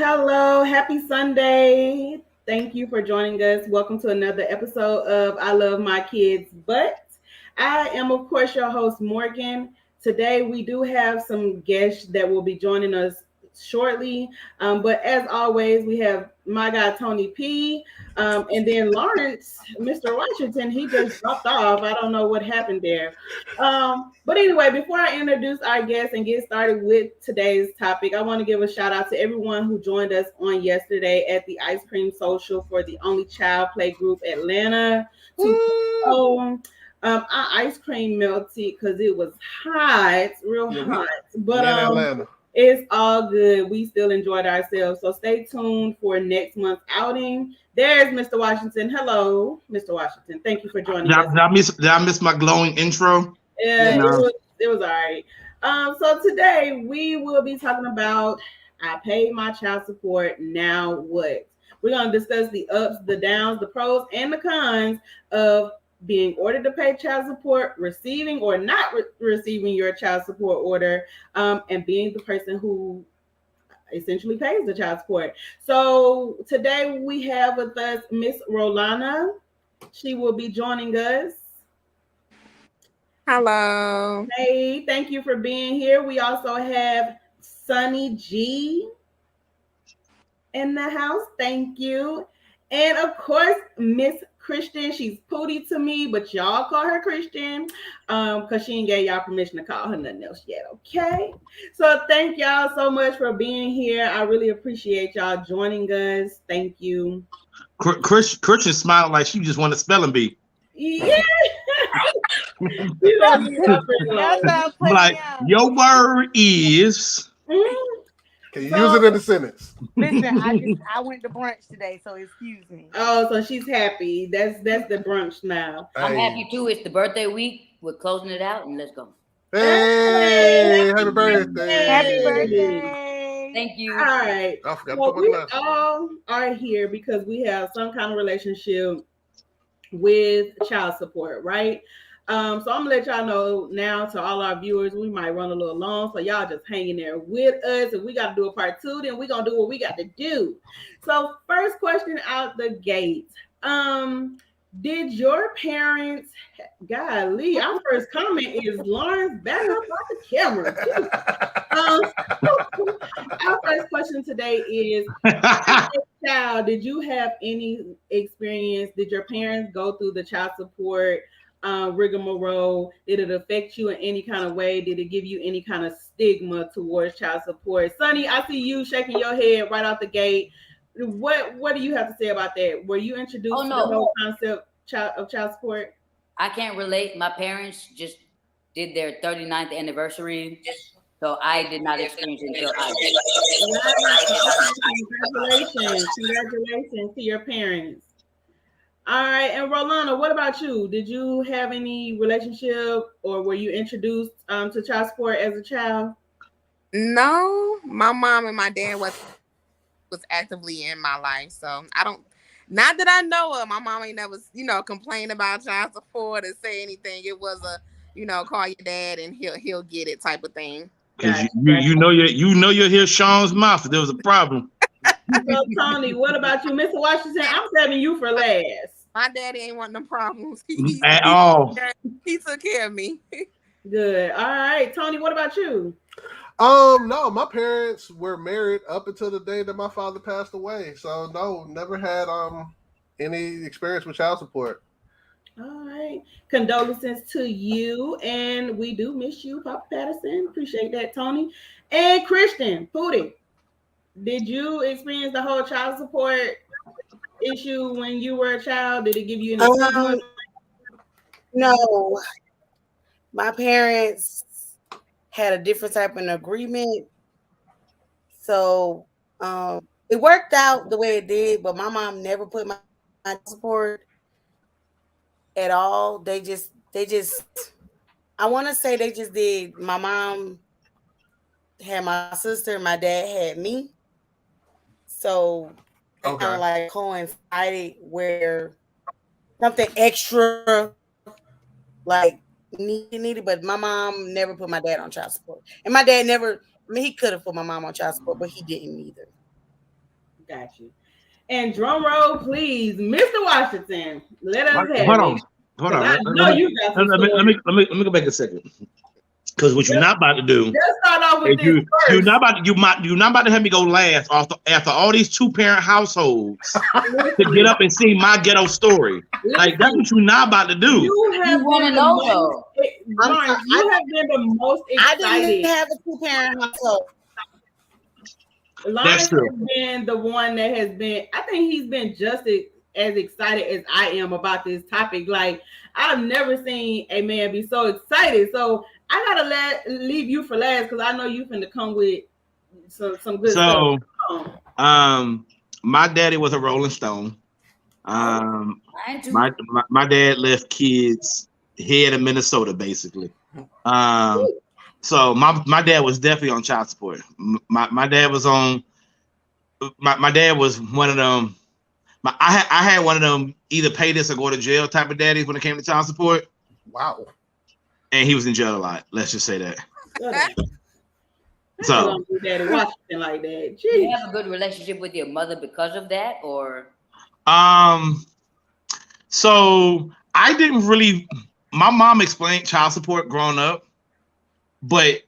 Hello, happy Sunday. Thank you for joining us. Welcome to another episode of I Love My Kids, But I am, of course, your host, Morgan. Today, we do have some guests that will be joining us shortly. But as always, we have my guy, Tony P. And then Lawrence, Mr. Washington, he just dropped off. I don't know what happened there. But anyway, before I introduce our guests and get started with today's topic, I want to give a shout out to everyone who joined us on yesterday at the Ice Cream Social for the Only Child Play Group Atlanta. Our ice cream melted because it was hot, real hot. But Atlanta. It's all good. We still enjoyed ourselves. So stay tuned for next month's outing. There's Mr. Washington. Hello, Mr. Washington. Thank you for joining us. Did I miss my glowing intro? Yeah, it was all right. So today we will be talking about I paid my child support. Now what? We're going to discuss the ups, the downs, the pros, and the cons of being ordered to pay child support, receiving or not receiving your child support order, and being the person who essentially pays the child support. So today we have with us Miss Rolana. She will be joining us. Hello. Hey, thank you for being here. We also have Sunny G in the house. Thank you. And of course, Miss Christian. She's Pootie to me, but y'all call her Christian because she ain't gave y'all permission to call her nothing else yet. Okay. So thank y'all so much for being here. I really appreciate y'all joining us. Thank you. Christian smiled like she just wanted a spelling bee. Yeah. Like your word is. Can you use it in a sentence? Listen, I went to brunch today, so excuse me. Oh, so she's happy. That's the brunch now. I'm happy too. It's the birthday week. We're closing it out, and let's go. Hey, happy birthday! Happy birthday! Thank you. All right. I forgot Well, to put we my glasses. all are here because we have some kind of relationship with child support, right? So I'm gonna let y'all know now to all our viewers, we might run a little long, so y'all just hang in there with us. If we got to do a part 2, then we're gonna do what we got to do. So first question out the gate. Did your parents, golly, our first comment is Lawrence back up off the camera. Our first question today is, as a child, did you have any experience? Did your parents go through the child support rigmarole? Did it affect you in any kind of way? Did it give you any kind of stigma towards child support? Sonny, I see you shaking your head right out the gate. What do you have to say about that? Were you introduced to the whole concept of child support? I can't relate. My parents just did their 39th anniversary, so I did not experience it until I did. Congratulations to your parents. All right, and Rolana, what about you? Did you have any relationship or were you introduced to child support as a child? No, my mom and my dad was actively in my life, so I don't. Not that I know of. My mom ain't never, complain about child support or say anything. It was a, call your dad and he'll get it type of thing. Because you know you'll hear Sean's mouth if there was a problem. So Tony, what about you, Mr. Washington? I'm saving you for last. My daddy ain't want no problems at all. He took care of me. Good. All right, Tony, what about you? No, my parents were married up until the day that my father passed away. So no, never had any experience with child support. All right. Condolences to you. And we do miss you, Papa Patterson. Appreciate that, Tony. And Christian, Pootie, did you experience the whole child support issue when you were a child? Did it give you any No. My parents had a different type of agreement. So it worked out the way it did, but my mom never put my support at all. They just I want to say they just did. My mom had my sister, my dad had me. So kind of like coincided where something extra like needed, but my mom never put my dad on child support. And my dad never, he could have put my mom on child support, but he didn't either. Got you. And drum roll, please, Mr. Washington. Let us have Hold it. on. Hold Because on. I know you got some stories. Let me go back a second. Because what you're not about to do Let's start off with is this you're first. not about to have me go last after all these 2-parent households to Listen, get up and see my ghetto story. Like that's what you're not about to do. You have want to been the know most, though. Lawrence, you have been the most I excited. didn't have a 2-parent household. Lawrence true. has been the one that has been, I think he's been just as excited as I am about this topic. Like, I've never seen a man be so excited. So I gotta leave you for last because I know you finna come with some good stuff. My daddy was a Rolling Stone. Mine too. My dad left kids here in Minnesota, basically. So my dad was definitely on child support. My dad was on. My dad was one of them. I had one of them either pay this or go to jail type of daddies when it came to child support. Wow. And he was in jail a lot. Let's just say that. So don't do Daddy Washington like that. Jeez. Do you have a good relationship with your mother because of that, or? So I didn't really. My mom explained child support growing up, but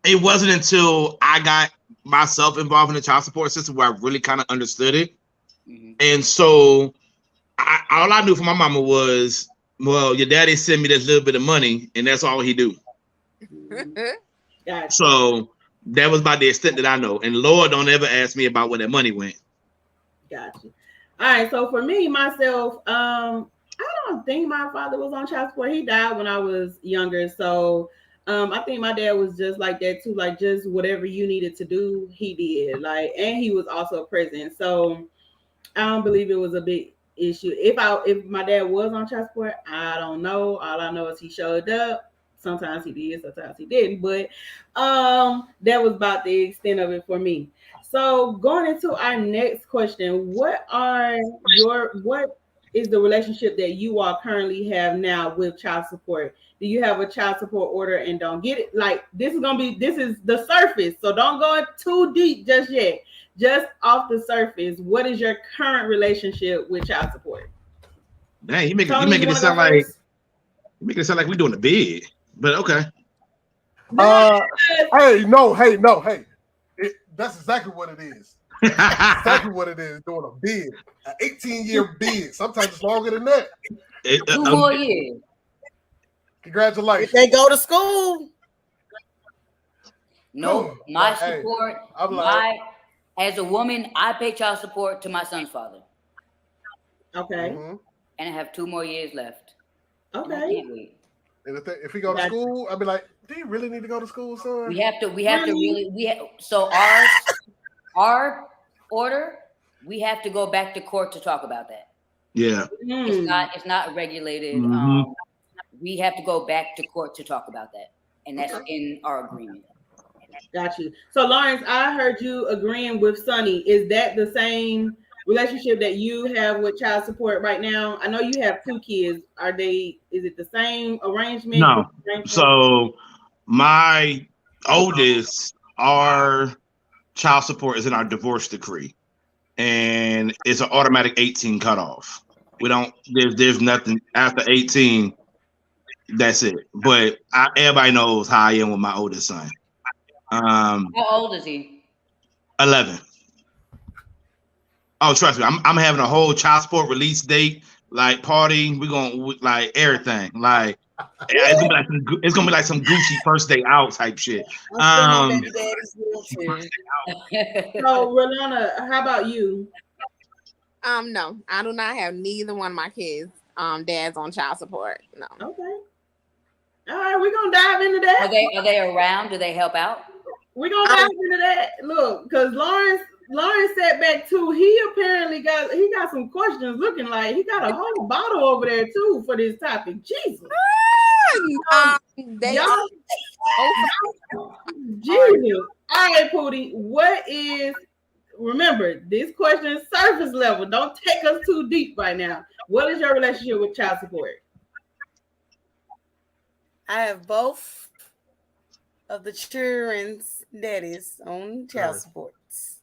it wasn't until I got myself involved in the child support system where I really kind of understood it. Mm-hmm. And so all I knew from my mama was, well, your daddy sent me this little bit of money, and that's all he do. Gotcha. So that was about the extent that I know. And Lord, don't ever ask me about where that money went. Gotcha. All right. So for me, myself, I don't think my father was on child support. He died when I was younger. So I think my dad was just like that too. Like just whatever you needed to do, he did. Like, and he was also present. So I don't believe it was a big issue. If my dad was on child support, I don't know. All I know is he showed up. Sometimes he did, sometimes he didn't. But that was about the extent of it for me. So going into our next question, what is the relationship that you all currently have now with child support? Do you have a child support order and don't get it? Like this is the surface, so don't go too deep just yet. Just off the surface, what is your current relationship with child support? Dang, you making it sound like we're doing a bid, but okay. Hey, that's exactly what it is. Exactly what it is. Doing a bid, an 18-year bid. Sometimes it's longer than that. 2 more years. Congratulations. If they go to school. No, my support. As a woman, I pay child support to my son's father. Okay. Mm-hmm. And I have 2 more years left. Okay. And if he go to school, I'd be like, do you really need to go to school, son? We have to really. So our order, we have to go back to court to talk about that. Yeah. It's not regulated. Mm-hmm. We have to go back to court to talk about that, and that's in our agreement. Got you. So Lawrence, I heard you agreeing with Sonny. Is that the same relationship that you have with child support right now? I know you have 2 kids. Is it the same arrangement? No. So my oldest, our child support is in our divorce decree, and it's an automatic 18 cutoff. We don't. There's nothing after 18. That's it. But everybody knows how I am with my oldest son. How old is he? 11. Oh, trust me, I'm having a whole child support release date, like party. We're gonna like everything. Like it's gonna be like some Gucci first day out type shit. Baby daddy's wheelchair. So Rolana, how about you? No, I do not have neither one of my kids. Dad's on child support. No. Okay. All right, we're gonna dive into that. Are they around? Do they help out? We're gonna dive into that. Look, because Lawrence sat back too. He apparently got some questions looking like he got a whole bottle over there too for this topic. Jesus. They are. Jesus. All right, Pootie. Remember, this question is surface level. Don't take us too deep right now. What is your relationship with child support? I have both of the children's daddies on child supports.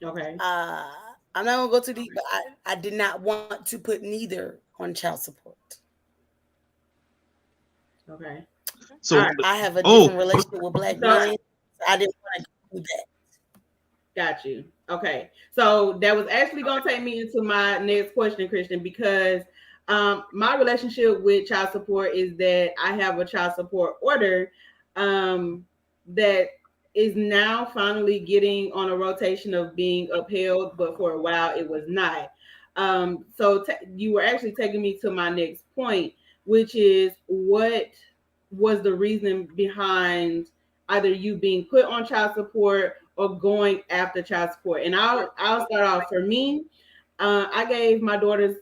Okay. Uh, I'm not gonna go too deep, but I did not want to put neither on child support. Okay. All So, right. I have a oh, different relationship with black So men. So I didn't want to do that. got you. Okay. So that was actually going to take me into my next question, Christian, because my relationship with child support is that I have a child support order that is now finally getting on a rotation of being upheld, but for a while it was not. You were actually taking me to my next point, which is what was the reason behind either you being put on child support or going after child support. And I'll start off. For me, I gave my daughter's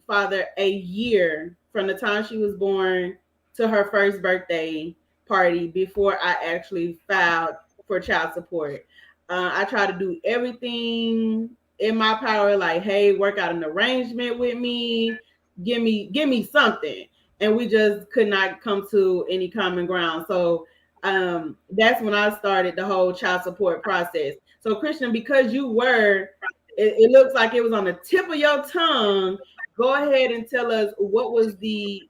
father a year from the time she was born to her first birthday party before I actually filed for child support. I tried to do everything in my power, like, hey, work out an arrangement with me, give me something, and we just could not come to any common ground. So that's when I started the whole child support process. So Christian, because you were, it looks like it was on the tip of your tongue. Go ahead and tell us what was the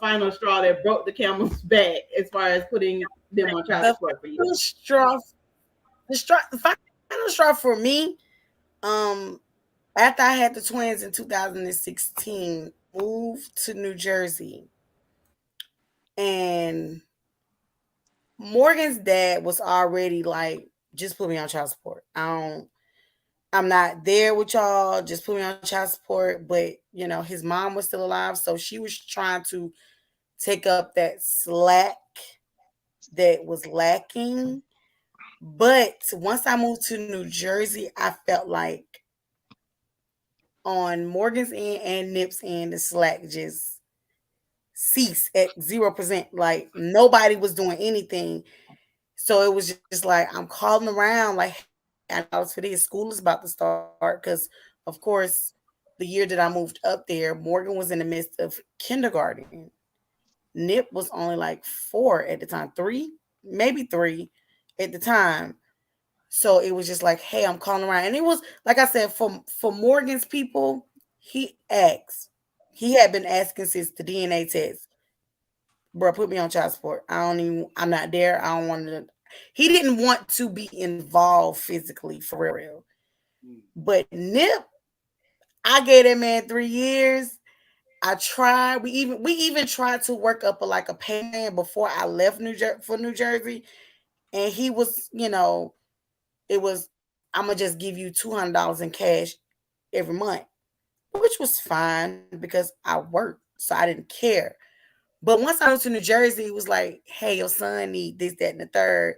final straw that broke the camel's back as far as putting them on child The support for you. final straw, the final straw for me, um, after I had the twins in 2016, moved to New Jersey, and Morgan's dad was already like, just put me on child support. I'm not there with y'all. Just put me on child support. But his mom was still alive, so she was trying to take up that slack that was lacking. But once I moved to New Jersey, I felt like on Morgan's end and Nip's end, the slack just ceased at 0%. Like nobody was doing anything. So it was just like I'm calling around, like, hey, I know it's for this. School is about to start because, of course, the year that I moved up there, Morgan was in the midst of kindergarten. Nip was only like 4 at the time, 3, maybe 3 at the time. So it was just like, hey, I'm calling around, and it was like I said, for Morgan's people, he asked, he had been asking since the DNA test, bro, put me on child support. I'm not there. I don't want to. He didn't want to be involved physically for real. But Nip, I gave that man 3 years. I tried. We even tried to work up a pay plan before I left New Jersey, and he was, it was, I'm gonna just give you $200 in cash every month, which was fine because I worked, so I didn't care. But once I moved to New Jersey, it was like, hey, your son need this, that, and the third.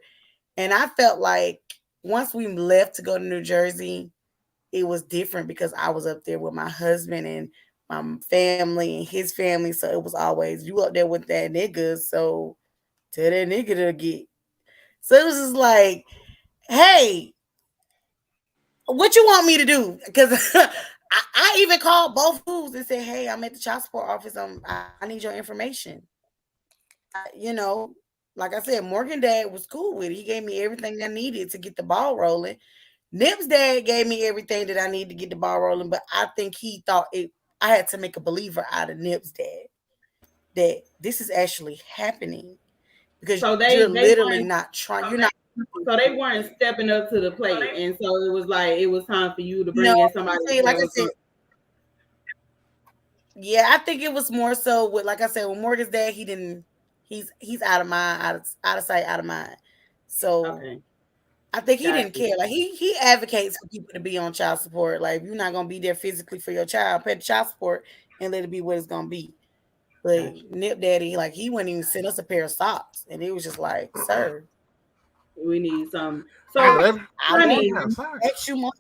And I felt like once we left to go to New Jersey, it was different because I was up there with my husband and my family and his family. So it was always, you up there with that nigga, so tell that nigga to get. So it was just like, hey, what you want me to do? Because I even called both schools and said, hey, I'm at the child support office. I need your information. Like I said, Morgan dad was cool with it. He gave me everything I needed to get the ball rolling. Nip's dad gave me everything that I needed to get the ball rolling, but I think he thought it. I had to make a believer out of Nip's dad that this is actually happening because So you're they literally weren't not trying. You're not. so they weren't stepping up to the plate, and so it was like it was time for you to No, bring in somebody like that I was said, yeah, I think it was more so with, like I said, with Morgan's dad, he didn't. He's out of mind, out of sight, out of mind. So okay. I think he Got didn't you. care. Like he advocates for people to be on child support. Like if you're not gonna be there physically for your child, pay the child support and let it be what it's gonna be. But Got you. Nip Daddy, like he wouldn't even send us a pair of socks, and it was just like, sir, We need some. Yeah, So, but I every want Sonny, have sex. extra money.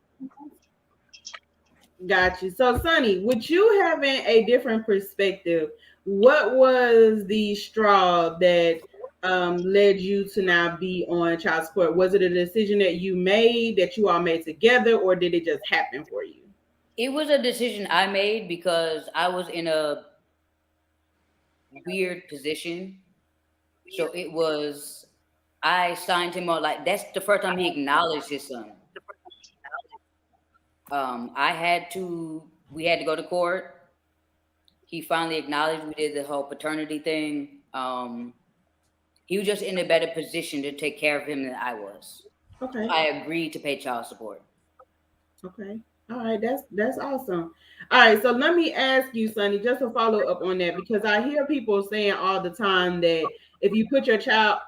got you. So, Sonny, with you having a different perspective, what was the straw that led you to now be on child support? Was it a decision that you made, that you all made together, or did it just happen for you? It was a decision I made because I was in a weird position. So it was, I signed him up. Like, that's the first time he acknowledged his son. We had to go to court. He finally acknowledged we did the whole paternity thing. He was just in a better position to take care of him than I was. Okay. I agreed to pay child support. Okay. All right. That's awesome. All right. So let me ask you, Sonny, just to follow up on that, because I hear people saying all the time that if you put yourself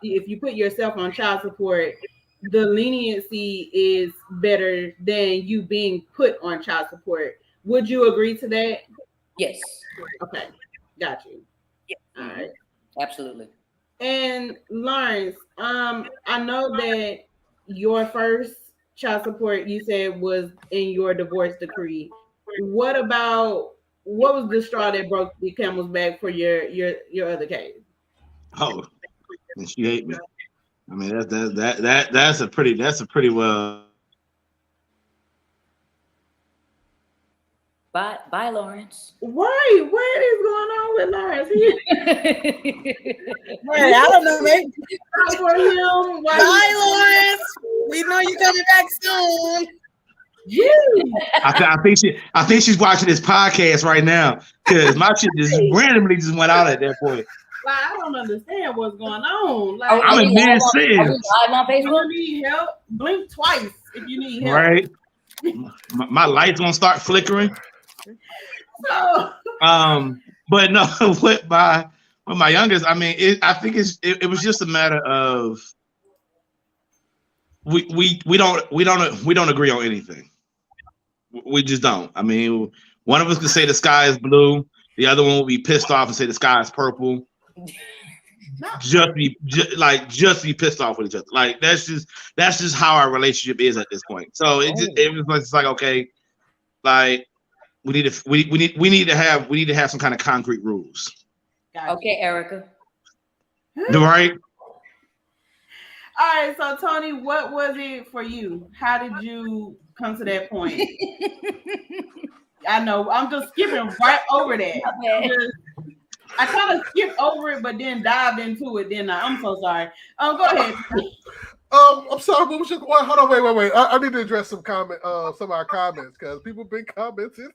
on child support, the leniency is better than you being put on child support. Would you agree to that? Yes. Okay. Got you. All right. Absolutely. And Lawrence, I know that your first child support you said was in your divorce decree. What was the straw that broke the camel's back for your other case? Oh, and she hate me. I mean, that's a pretty well. Bye, Lawrence. Right, what is going on with Lawrence? Hey, I don't know, maybe. For him, Bye, Lawrence. We know you're coming back soon. I think she's watching this podcast right now because my shit just randomly just went out at that point. Like, I don't understand what's going on. Like, I'm in mid-sentence. Live on if Facebook? you need help, blink twice if you need help. Right. My light's gonna start flickering. So, but no, with my youngest, I mean, I think it was just a matter of we don't agree on anything. We just don't. I mean, one of us could say the sky is blue, the other one will be pissed off and say the sky is purple. Just be pissed off with each other. Like that's just how our relationship is at this point. So it was like okay, like we need to have some kind of concrete rules. gotcha. Okay, Erica. Right? All right, so Tony, what was it for you? How did you come to that point? I know I'm just skipping right over that. I kind of skipped over it, but then dived into it. Then I'm so sorry. Go ahead. I'm sorry. What was your? Hold on. Wait. I need to address some of our comments because people been commenting.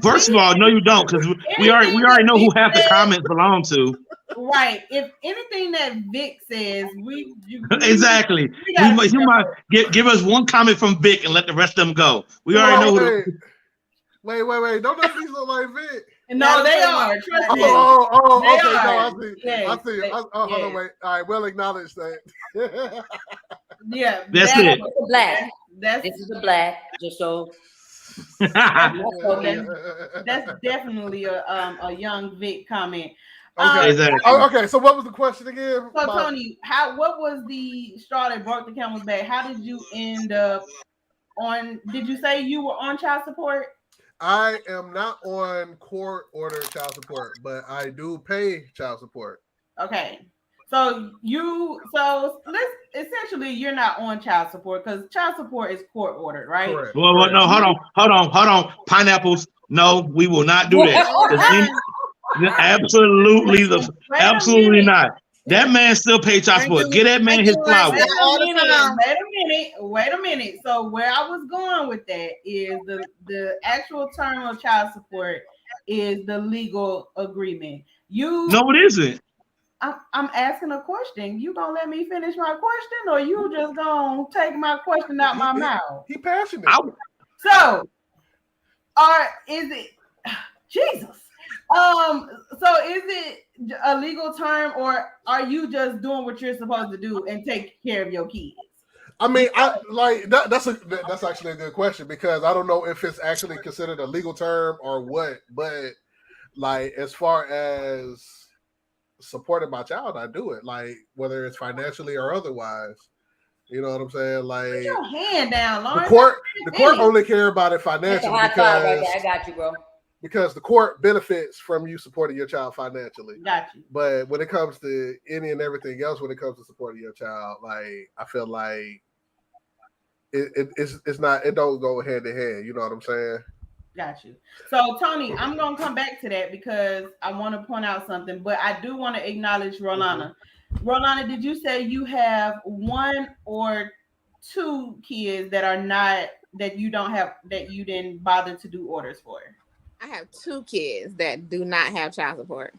First of all, no, you don't, because we already know who half the comments belong to. Right. If anything that Vic says, exactly. You might give us one comment from Vic and let the rest of them go. We already know who. Wait. Don't let these look like Vic. No, they are. Trust me. Okay. Are. No, I see. Hold on, wait. All right, we'll acknowledge that. Yeah. That's it. Black. This is a black. Just so. That's definitely a young Vic comment. Okay. Exactly. Okay. So what was the question again? So Tony, what was the straw that broke the camel's back? How did you end up on? Did you say you were on child support? I am not on court-ordered child support, but I do pay child support. Okay. So essentially you're not on child support because child support is court ordered, right? Correct. Well, no, hold on. Pineapples. No, we will not do that. Absolutely not. That man still pays child support. Get that man his flowers. Wait a minute. So where I was going with that is the actual term of child support is the legal agreement. No, it isn't. I'm asking a question. You gonna let me finish my question, or you just gonna take my question out my mouth? He passionate. So, is it Jesus? So is it a legal term, or are you just doing what you're supposed to do and take care of your kids? I mean, that's actually a good question because I don't know if it's actually considered a legal term or what, but like as far as supporting my child, I do it, like whether it's financially or otherwise. You know what I'm saying? Like, put your hand down, Lawrence. The court only care about it financially because I got you, bro. Because the court benefits from you supporting your child financially. Got you. But when it comes to any and everything else, when it comes to supporting your child, like I feel like it's not, it don't go hand in hand. You know what I'm saying? Got you. So Tony, I'm gonna come back to that because I want to point out something, but I do want to acknowledge Rolana. Mm-hmm. Rolana, did you say you have one or two kids that are not that you don't have, that you didn't bother to do orders for? I have 2 kids that do not have child support.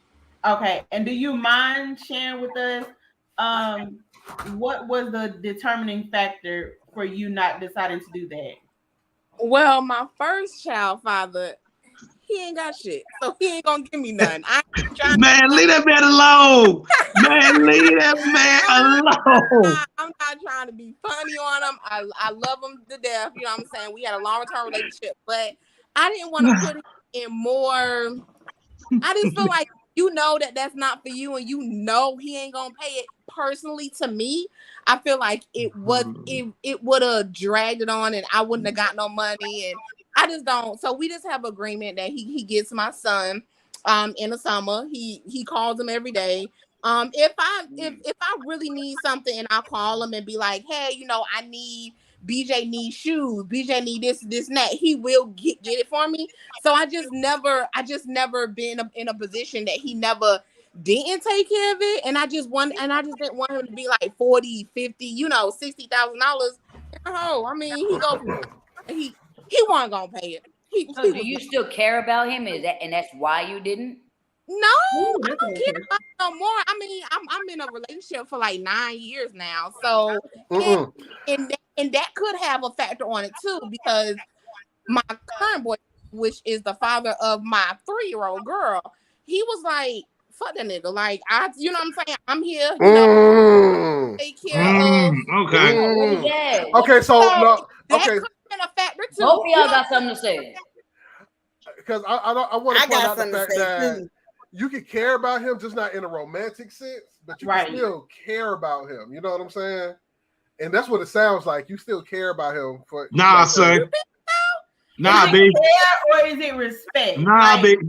Okay, and do you mind sharing with us um what was the determining factor for you not deciding to do that? Well, my first child father, he ain't got shit, so he ain't gonna give me none. I ain't trying. Man, leave that man alone. Man, leave that man alone. I'm not trying to be funny on him. I love him to death. You know what I'm saying? We had a long-term relationship, but I didn't want to put him in more. I just feel like that's not for you, and he ain't gonna pay it. Personally, to me, I feel like it would have dragged it on, and I wouldn't have got no money, and I just don't. So we just have agreement that he gets my son in the summer. He calls him every day. If I really need something, and I'll call him and be like, hey, I need BJ needs shoes, BJ need this and that, he will get it for me. So I just never been in a position that he never didn't take care of it. And I just didn't want him to be like 40, 50, $60,000. Oh, I mean, he wasn't gonna pay it. So do you still care about him? And that's why you didn't? No, Ooh, I that's don't care about it no more. I mean, I'm in a relationship for like 9 years now. So and that could have a factor on it too, because my current boy, which is the father of my 3-year-old girl, he was like, fuck that nigga. Like, you know what I'm saying? I'm here, take care of. Okay. Okay, so no, that okay. could have been a factor too. Both of y'all got something to say. Because I want to point out the fact that too. you can care about him, just not in a romantic sense, but you can still care about him. You know what I'm saying? And that's what it sounds like. You still care about him. Nah, son. Nah, baby. Care or is it respect? Nah, baby.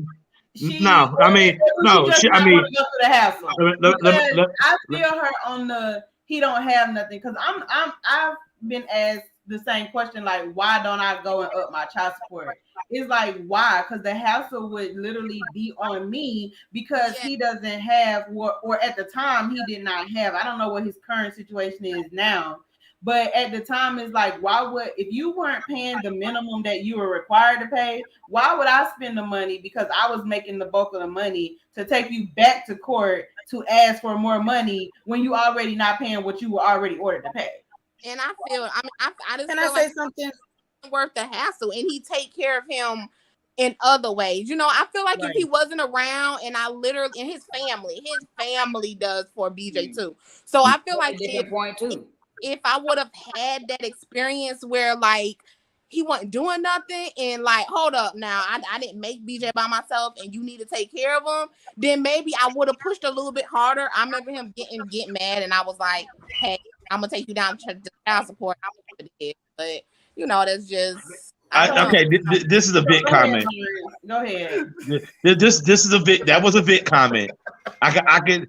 No, I mean, no. I mean, want to go through the hassle. I feel her on the he don't have nothing, because I've been asked the same question, like, why don't I go and up my child support? It's like, why? Because the hassle would literally be on me, because he doesn't have, or at the time he did not have. I don't know what his current situation is now, but at the time it's like, if you weren't paying the minimum that you were required to pay, why would I spend the money, because I was making the bulk of the money, to take you back to court to ask for more money when you already not paying what you were already ordered to pay? And I just Can feel I say like something? it's worth the hassle, and he take care of him in other ways. I feel like if he wasn't around, and his family does for BJ too. So I feel like if I would have had that experience where, like, he wasn't doing nothing, and like, hold up now, I didn't make BJ by myself, and you need to take care of him, then maybe I would have pushed a little bit harder. I remember him getting mad, and I was like, hey, I'm gonna take you down to child support. But that's just okay. This is a bit comment. Go ahead. This is a bit. That was a bit comment. I can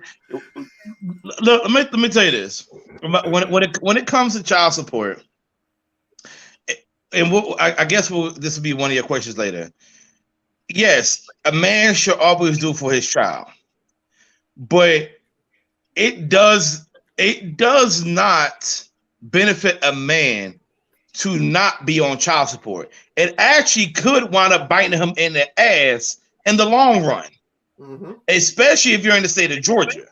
look. Let me tell you this. When it comes to child support, and I guess this will be one of your questions later. Yes, a man should always do for his child, but it does not benefit a man to not be on child support. It actually could wind up biting him in the ass in the long run, especially if you're in the state of Georgia.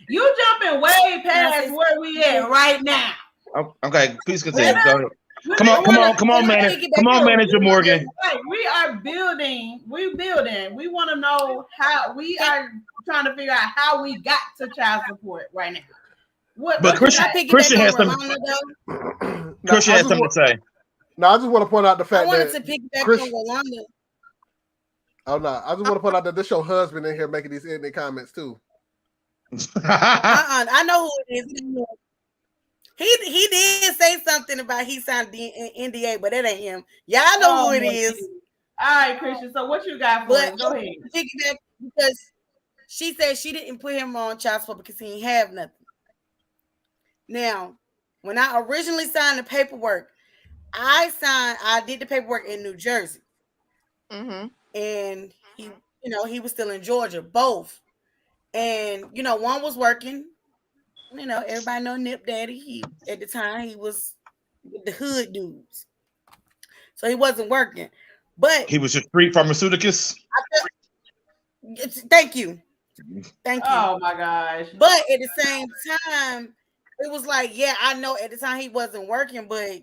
You jumping way past where we at right now. Okay, please continue. Go ahead. Come on, Manager Morgan. We are building. We want to know how we are trying to figure out how we got to child support right now. But Christian has something. Christian has something to say. No, I just want to point out the fact that to piggyback on Rolanda. Oh no, I just want to point out that this your husband in here making these ending comments too. I know who it is. He did say something about he signed the NDA, but that ain't him. Y'all know who it is. All right, Christian. So what you got for us? Go ahead. Piggyback, because she said she didn't put him on child support because he didn't have nothing. Now, when I originally signed the paperwork, I did the paperwork in New Jersey, and he was still in Georgia, both, and one was working. Everybody know Nip Daddy. At the time he was with the hood dudes. so he wasn't working. But He was a street pharmaceuticus. Thank you. Oh my gosh. But at the same time, it was like, yeah, I know at the time he wasn't working, but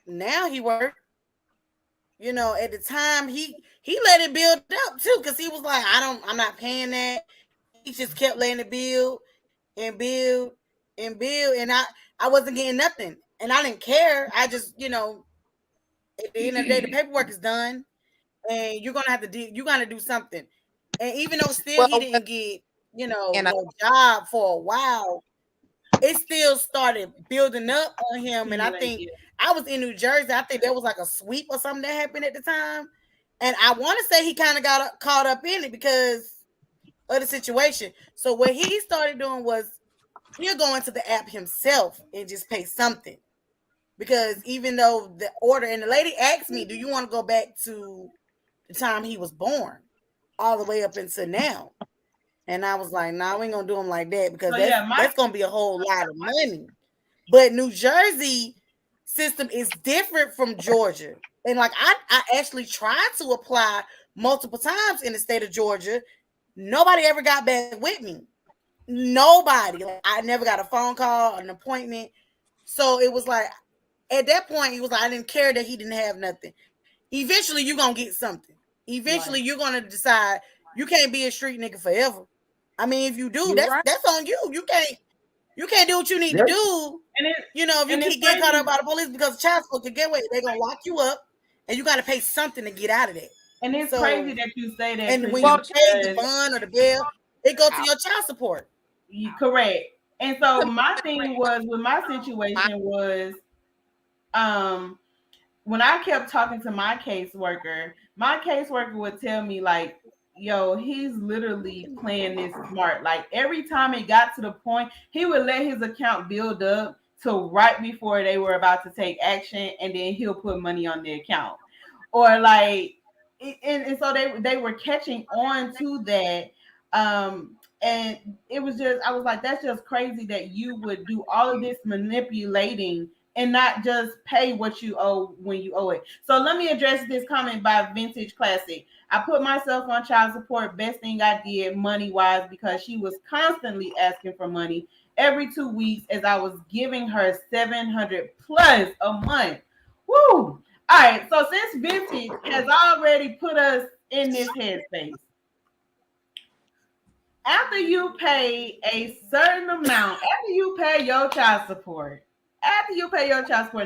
now he worked. At the time he let it build up too, because he was like, I'm not paying that. He just kept letting it build and build and build, and I wasn't getting nothing, and I didn't care. I just, at the end of the day, the paperwork is done, and you're gonna have to do something. And even though still he didn't get, no job for a while, it still started building up on him. And I think I was in New Jersey. I think there was like a sweep or something that happened at the time. And I want to say he kind of got caught up in it because of the situation. So what he started doing was he'll go into the app himself and just pay something. Because even though the order, and the lady asked me, do you want to go back to the time he was born all the way up until now? And I was like, nah, we ain't gonna do them like that, because that's gonna be a whole lot of money. But New Jersey system is different from Georgia. And like I actually tried to apply multiple times in the state of Georgia. Nobody ever got back with me. Nobody. Like, I never got a phone call, an appointment. So it was like, at that point, he was like, I didn't care that he didn't have nothing. Eventually, you're gonna get something. Eventually, you're gonna decide you can't be a street nigga forever. I mean, if you do, that's on you. You can't do what you need to do. And if you keep getting caught up by the police because child support can get away, they're gonna lock you up, and you got to pay something to get out of that. And it's crazy that you say that. And when you pay the bond or the bill, it goes to your child support. Correct. And so my thing was with my situation was, when I kept talking to my caseworker would tell me like, yo, he's literally playing this smart. Like every time it got to the point, he would let his account build up to right before they were about to take action, and then he'll put money on the account. Or like, and so they were catching on to that. And it was just, I was like, that's just crazy that you would do all of this manipulating and not just pay what you owe when you owe it. So let me address this comment by Vintage Classic. I put myself on child support. Best thing I did money-wise, because she was constantly asking for money every 2 weeks as I was giving her $700 plus a month. Woo! All right, so since Vintage has already put us in this headspace, after you pay a certain amount, after you pay your child support,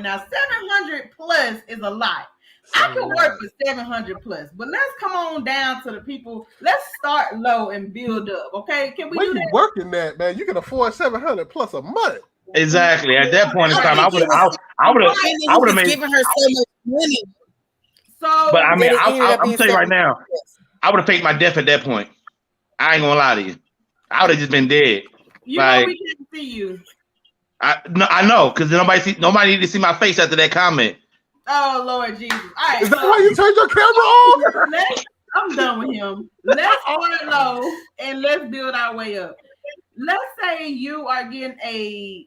now 700 plus is a lot. I can work with 700 plus, but let's come on down to the people. Let's start low and build up. Okay, can we? Where do you that? Working that, man? You can afford 700 plus a month. Exactly. At that point in time, I would have made giving her so much money. So, but I mean, I'm telling you right now, I would have faked my death at that point. I ain't gonna lie to you. I would have just been dead. You know we can't see you. I know, because nobody need to see my face after that comment. Oh Lord Jesus! All right, is that why you turned your camera off? I'm done with him. Let's start low and let's build our way up. Let's say you are getting a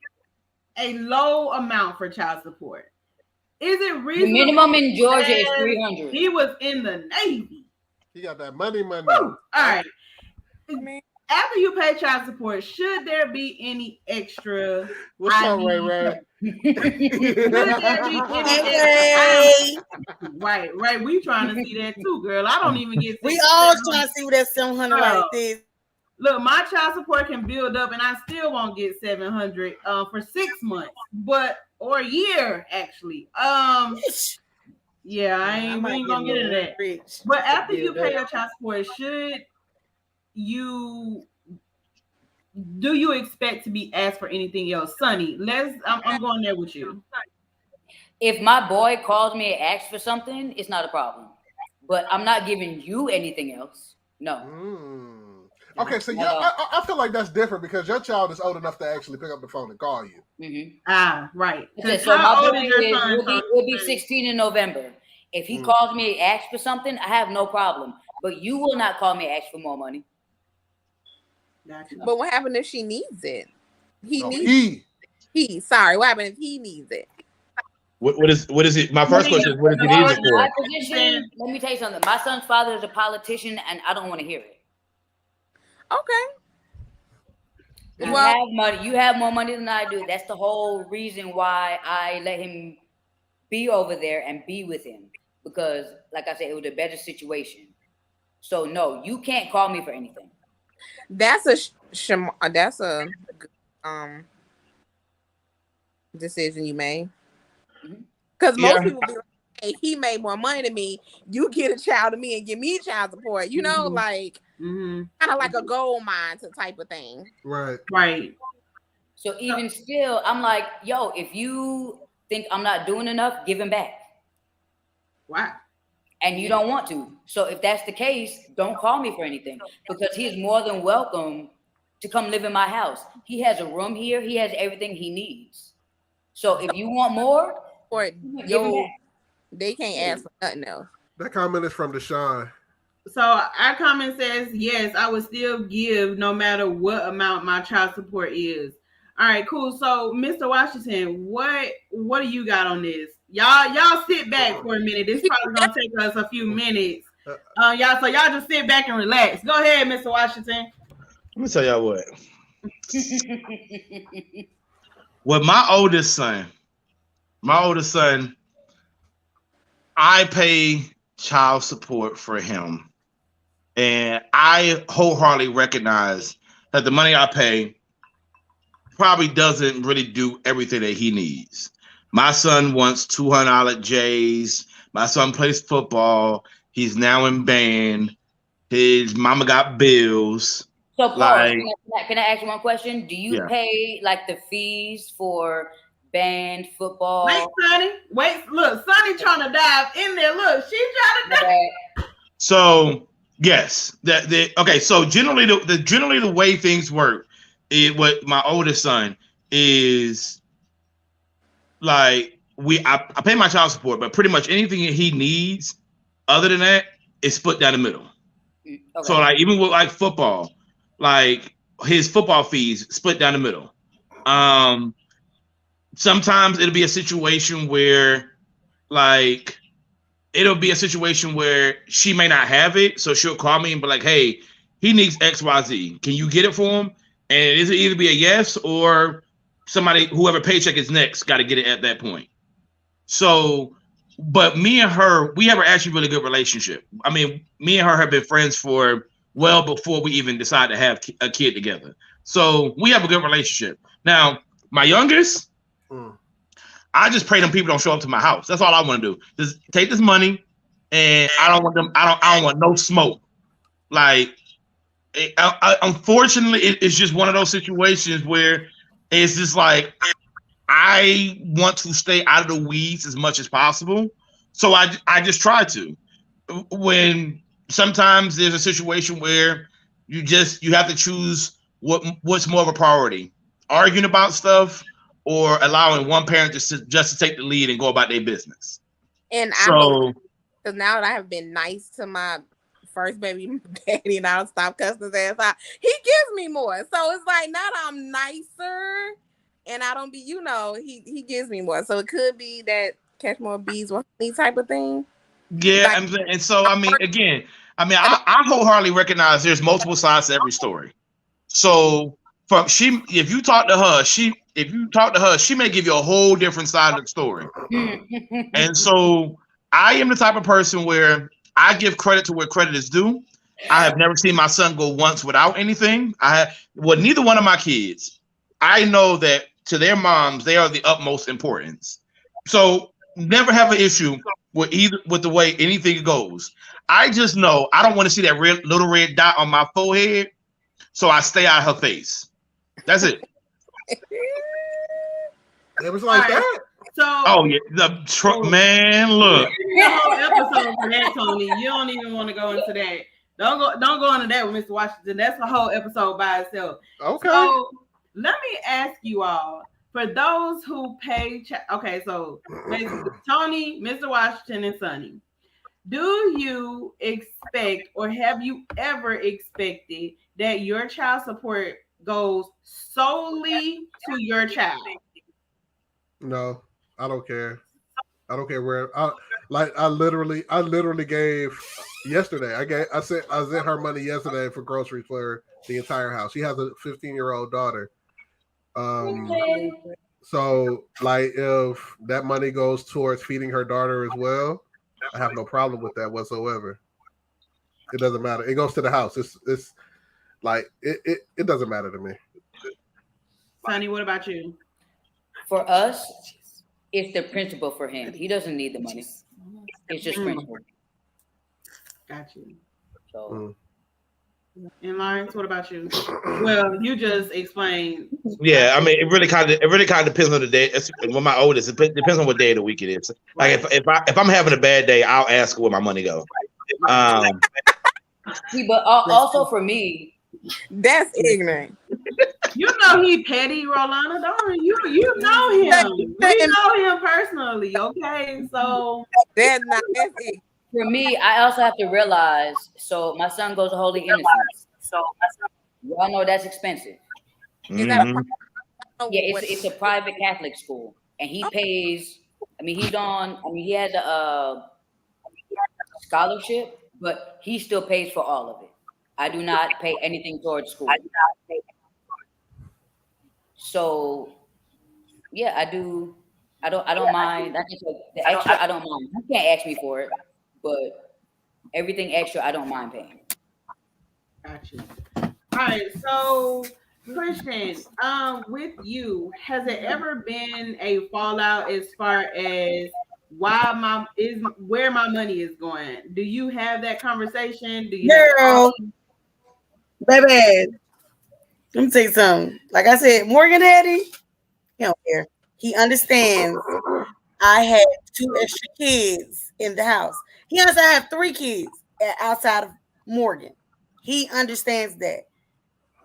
low amount for child support. Is it reasonable? The minimum in Georgia is $300. He was in the Navy. He got that money. Woo. All right. After you pay child support, should there be any extra? What's up, Ray Ray? Right. We trying to see that too, girl. I don't even get. We all trying to see what that 700 like this. Look, my child support can build up, and I still won't get 700 for 6 months, or a year actually. Yeah, we ain't gonna get into that. But after you pay your child support, do you expect to be asked for anything else? Sonny, I'm going there with you. If my boy calls me and asks for something, it's not a problem. But I'm not giving you anything else. No. Okay, so I feel like that's different because your child is old enough to actually pick up the phone and call you. Mm-hmm. Right. Okay, so my boy will be 16 in November. If he calls me and asks for something, I have no problem. But you will not call me and ask for more money. Gotcha. But what happened if she needs it? Sorry, what happened if he needs it? What is it? My first question is, what does he No, need it in for? my position, let me tell you something. My son's father is a politician, and I don't want to hear it. Okay. You have money. You have more money than I do. That's the whole reason why I let him be over there and be with him, because, like I said, it was a better situation. So no, you can't call me for anything. That's a good, decision you made. Because most people be like, hey, he made more money than me. You get a child to me and give me child support. You know, like kind of like a gold mine type of thing. Right. So even still, I'm like, yo, if you think I'm not doing enough, give him back. Wow. And you don't want to. So if that's the case, don't call me for anything, because he's more than welcome to come live in my house. He has a room here. He has everything he needs. So if you want more, give him back. They can't ask for nothing else. That comment is from Deshaun. So our comment says, yes, I would still give no matter what amount my child support is. All right, cool. So, Mr. Washington, what do you got on this? Y'all sit back for a minute. This probably gonna take us a few minutes. Y'all just sit back and relax. Go ahead, Mr. Washington. Let me tell y'all what. With my oldest son, I pay child support for him. And I wholeheartedly recognize that the money I pay probably doesn't really do everything that he needs. My son wants $200 J's. My son plays football. He's now in band. His mama got bills. So, Paul, can I ask you one question? Do you pay like the fees for band, football? Wait, Sonny. Look, Sonny trying to dive in there. Look, she's trying to dive. So yes, okay. So generally, the way things work, what my oldest son is like, I pay my child support, but pretty much anything that he needs other than that is split down the middle. Okay. So like even with like football, like his football fees split down the middle. Sometimes it'll be a situation where she may not have it, so she'll call me and be like, hey, he needs XYZ. Can you get it for him? And it'll either be a yes, or whoever paycheck is next, got to get it at that point. So, but me and her, we have actually really good relationship. I mean, me and her have been friends for well before we even decided to have a kid together. So we have a good relationship. Now, my youngest, I just pray them people don't show up to my house. That's all I want to do. Just take this money, and I don't want no smoke. Like, unfortunately, it's just one of those situations where it's just like, I want to stay out of the weeds as much as possible. So I just try to. When sometimes there's a situation where you have to choose what's more of a priority: arguing about stuff, or allowing one parent just to take the lead and go about their business. And because now that I have been nice to my first baby daddy and I don't stop cussing his ass out, he gives me more. So it's like, now that I'm nicer and I don't be, he gives me more. So it could be that catch more bees with me type of thing. Yeah, and so I mean, again, I wholeheartedly recognize there's multiple sides to every story. So if you talk to her, she may give you a whole different side of the story. And so I am the type of person where I give credit to where credit is due. I have never seen my son go once without anything. Neither one of my kids. I know that to their moms, they are the utmost importance. So never have an issue with the way anything goes. I just know I don't want to see that little red dot on my forehead, so I stay out of her face. That's it. It was like that. So, yeah, the truck man. Look, the whole episode for that, Tony. You don't even want to go into that. Don't go into that with Mr. Washington. That's a whole episode by itself. Okay. So let me ask you all, for those who pay. So basically, Tony, Mr. Washington, and Sonny, do you expect, or have you ever expected, that your child support goes solely to your child? No, I don't care. I don't care where. I literally gave yesterday. I sent her money yesterday for groceries for the entire house. She has a 15-year-old daughter. So like if that money goes towards feeding her daughter as well, I have no problem with that whatsoever. It doesn't matter. It goes to the house. It's like it doesn't matter to me. Sonny, what about you? For us, it's the principle for him. He doesn't need the money. It's just principle. Got you. So. And Lawrence, what about you? Well, you just explained. Yeah, I mean, it really kind of depends on the day. With my oldest, it depends on what day of the week it is. Like if I'm having a bad day, I'll ask where my money go. See, but also for me, that's ignorant. You know he petty, Rolanda. Don't you know him? We know him personally, okay? So that's ignorant. For me, I also have to realize. So my son goes to Holy Innocents. Y'all know that's expensive. Is that a yeah, it's a private Catholic school, and he pays. I mean, he has a scholarship, but he still pays for all of it. I do not pay anything towards school. So, yeah, I do. I don't mind. The extra, I don't mind. You can't ask me for it, but everything extra, I don't mind paying. Got you. All right, so Christian, with you, has it ever been a fallout as far as where my money is going? Do you have that conversation? Do you Girl, baby, let me tell you something. Like I said, Morgan Hattie, he don't care. He understands I had 2 extra kids in the house. He understands I have 3 kids outside of Morgan. He understands that.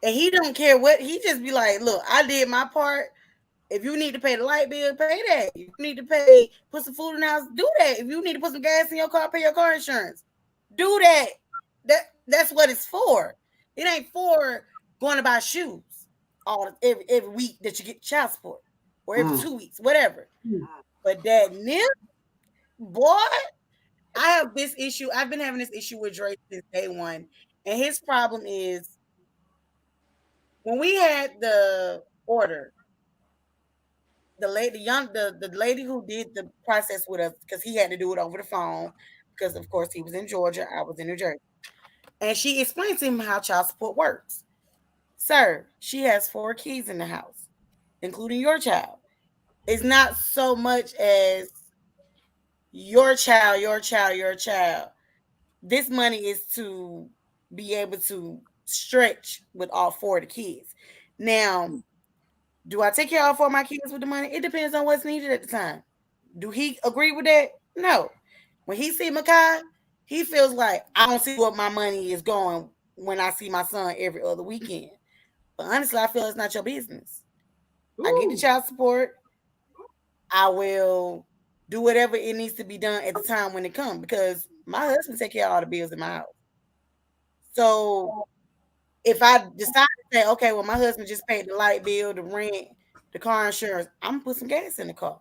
And he don't care what, he just be like, look, I did my part. If you need to pay the light bill, pay that. If you need to put some food in the house, do that. If you need to put some gas in your car, pay your car insurance. Do that. That's what it's for. It ain't for going to buy shoes every week that you get child support, or every 2 weeks, whatever. But that boy, I have this issue. I've been having this issue with Drake since day one. And his problem is when we had the order, the lady who did the process with us, because he had to do it over the phone, because of course he was in Georgia, I was in New Jersey. And she explained to him how child support works. Sir, she has 4 kids in the house, including your child. It's not so much as your child. This money is to be able to stretch with all 4 of the kids. Now, do I take care of all 4 of my kids with the money? It depends on what's needed at the time. Do he agree with that? No. When he see Makai, he feels like I don't see what my money is going when I see my son every other weekend. But honestly, I feel it's not your business. Ooh. I get the child support. I will do whatever it needs to be done at the time when it comes, because my husband take care of all the bills in my house. So if I decide to say, okay, well, my husband just paid the light bill, the rent, the car insurance, I'm gonna put some gas in the car.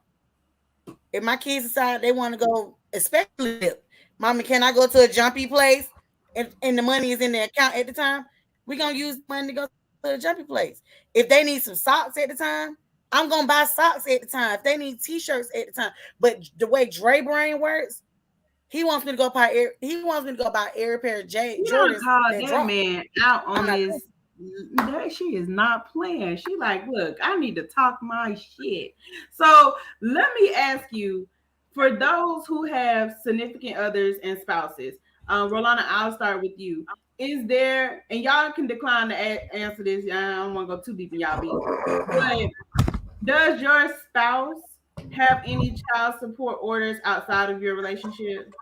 If my kids decide they want to go, especially if, Mommy, can I go to a jumpy place and the money is in the account at the time? We're gonna use money to go to a jumpy place. If they need some socks at the time, I'm gonna buy socks at the time. If they need t-shirts at the time. But the way Dre brain works, he wants me to go buy every pair of Jordans. That man out on his. She is not playing. She like, look, I need to talk my shit. So let me ask you, for those who have significant others and spouses, Rolanda, I'll start with you. Is there, and y'all can decline to answer this. I don't want to go too deep in y'all beef, but does your spouse have any child support orders outside of your relationship?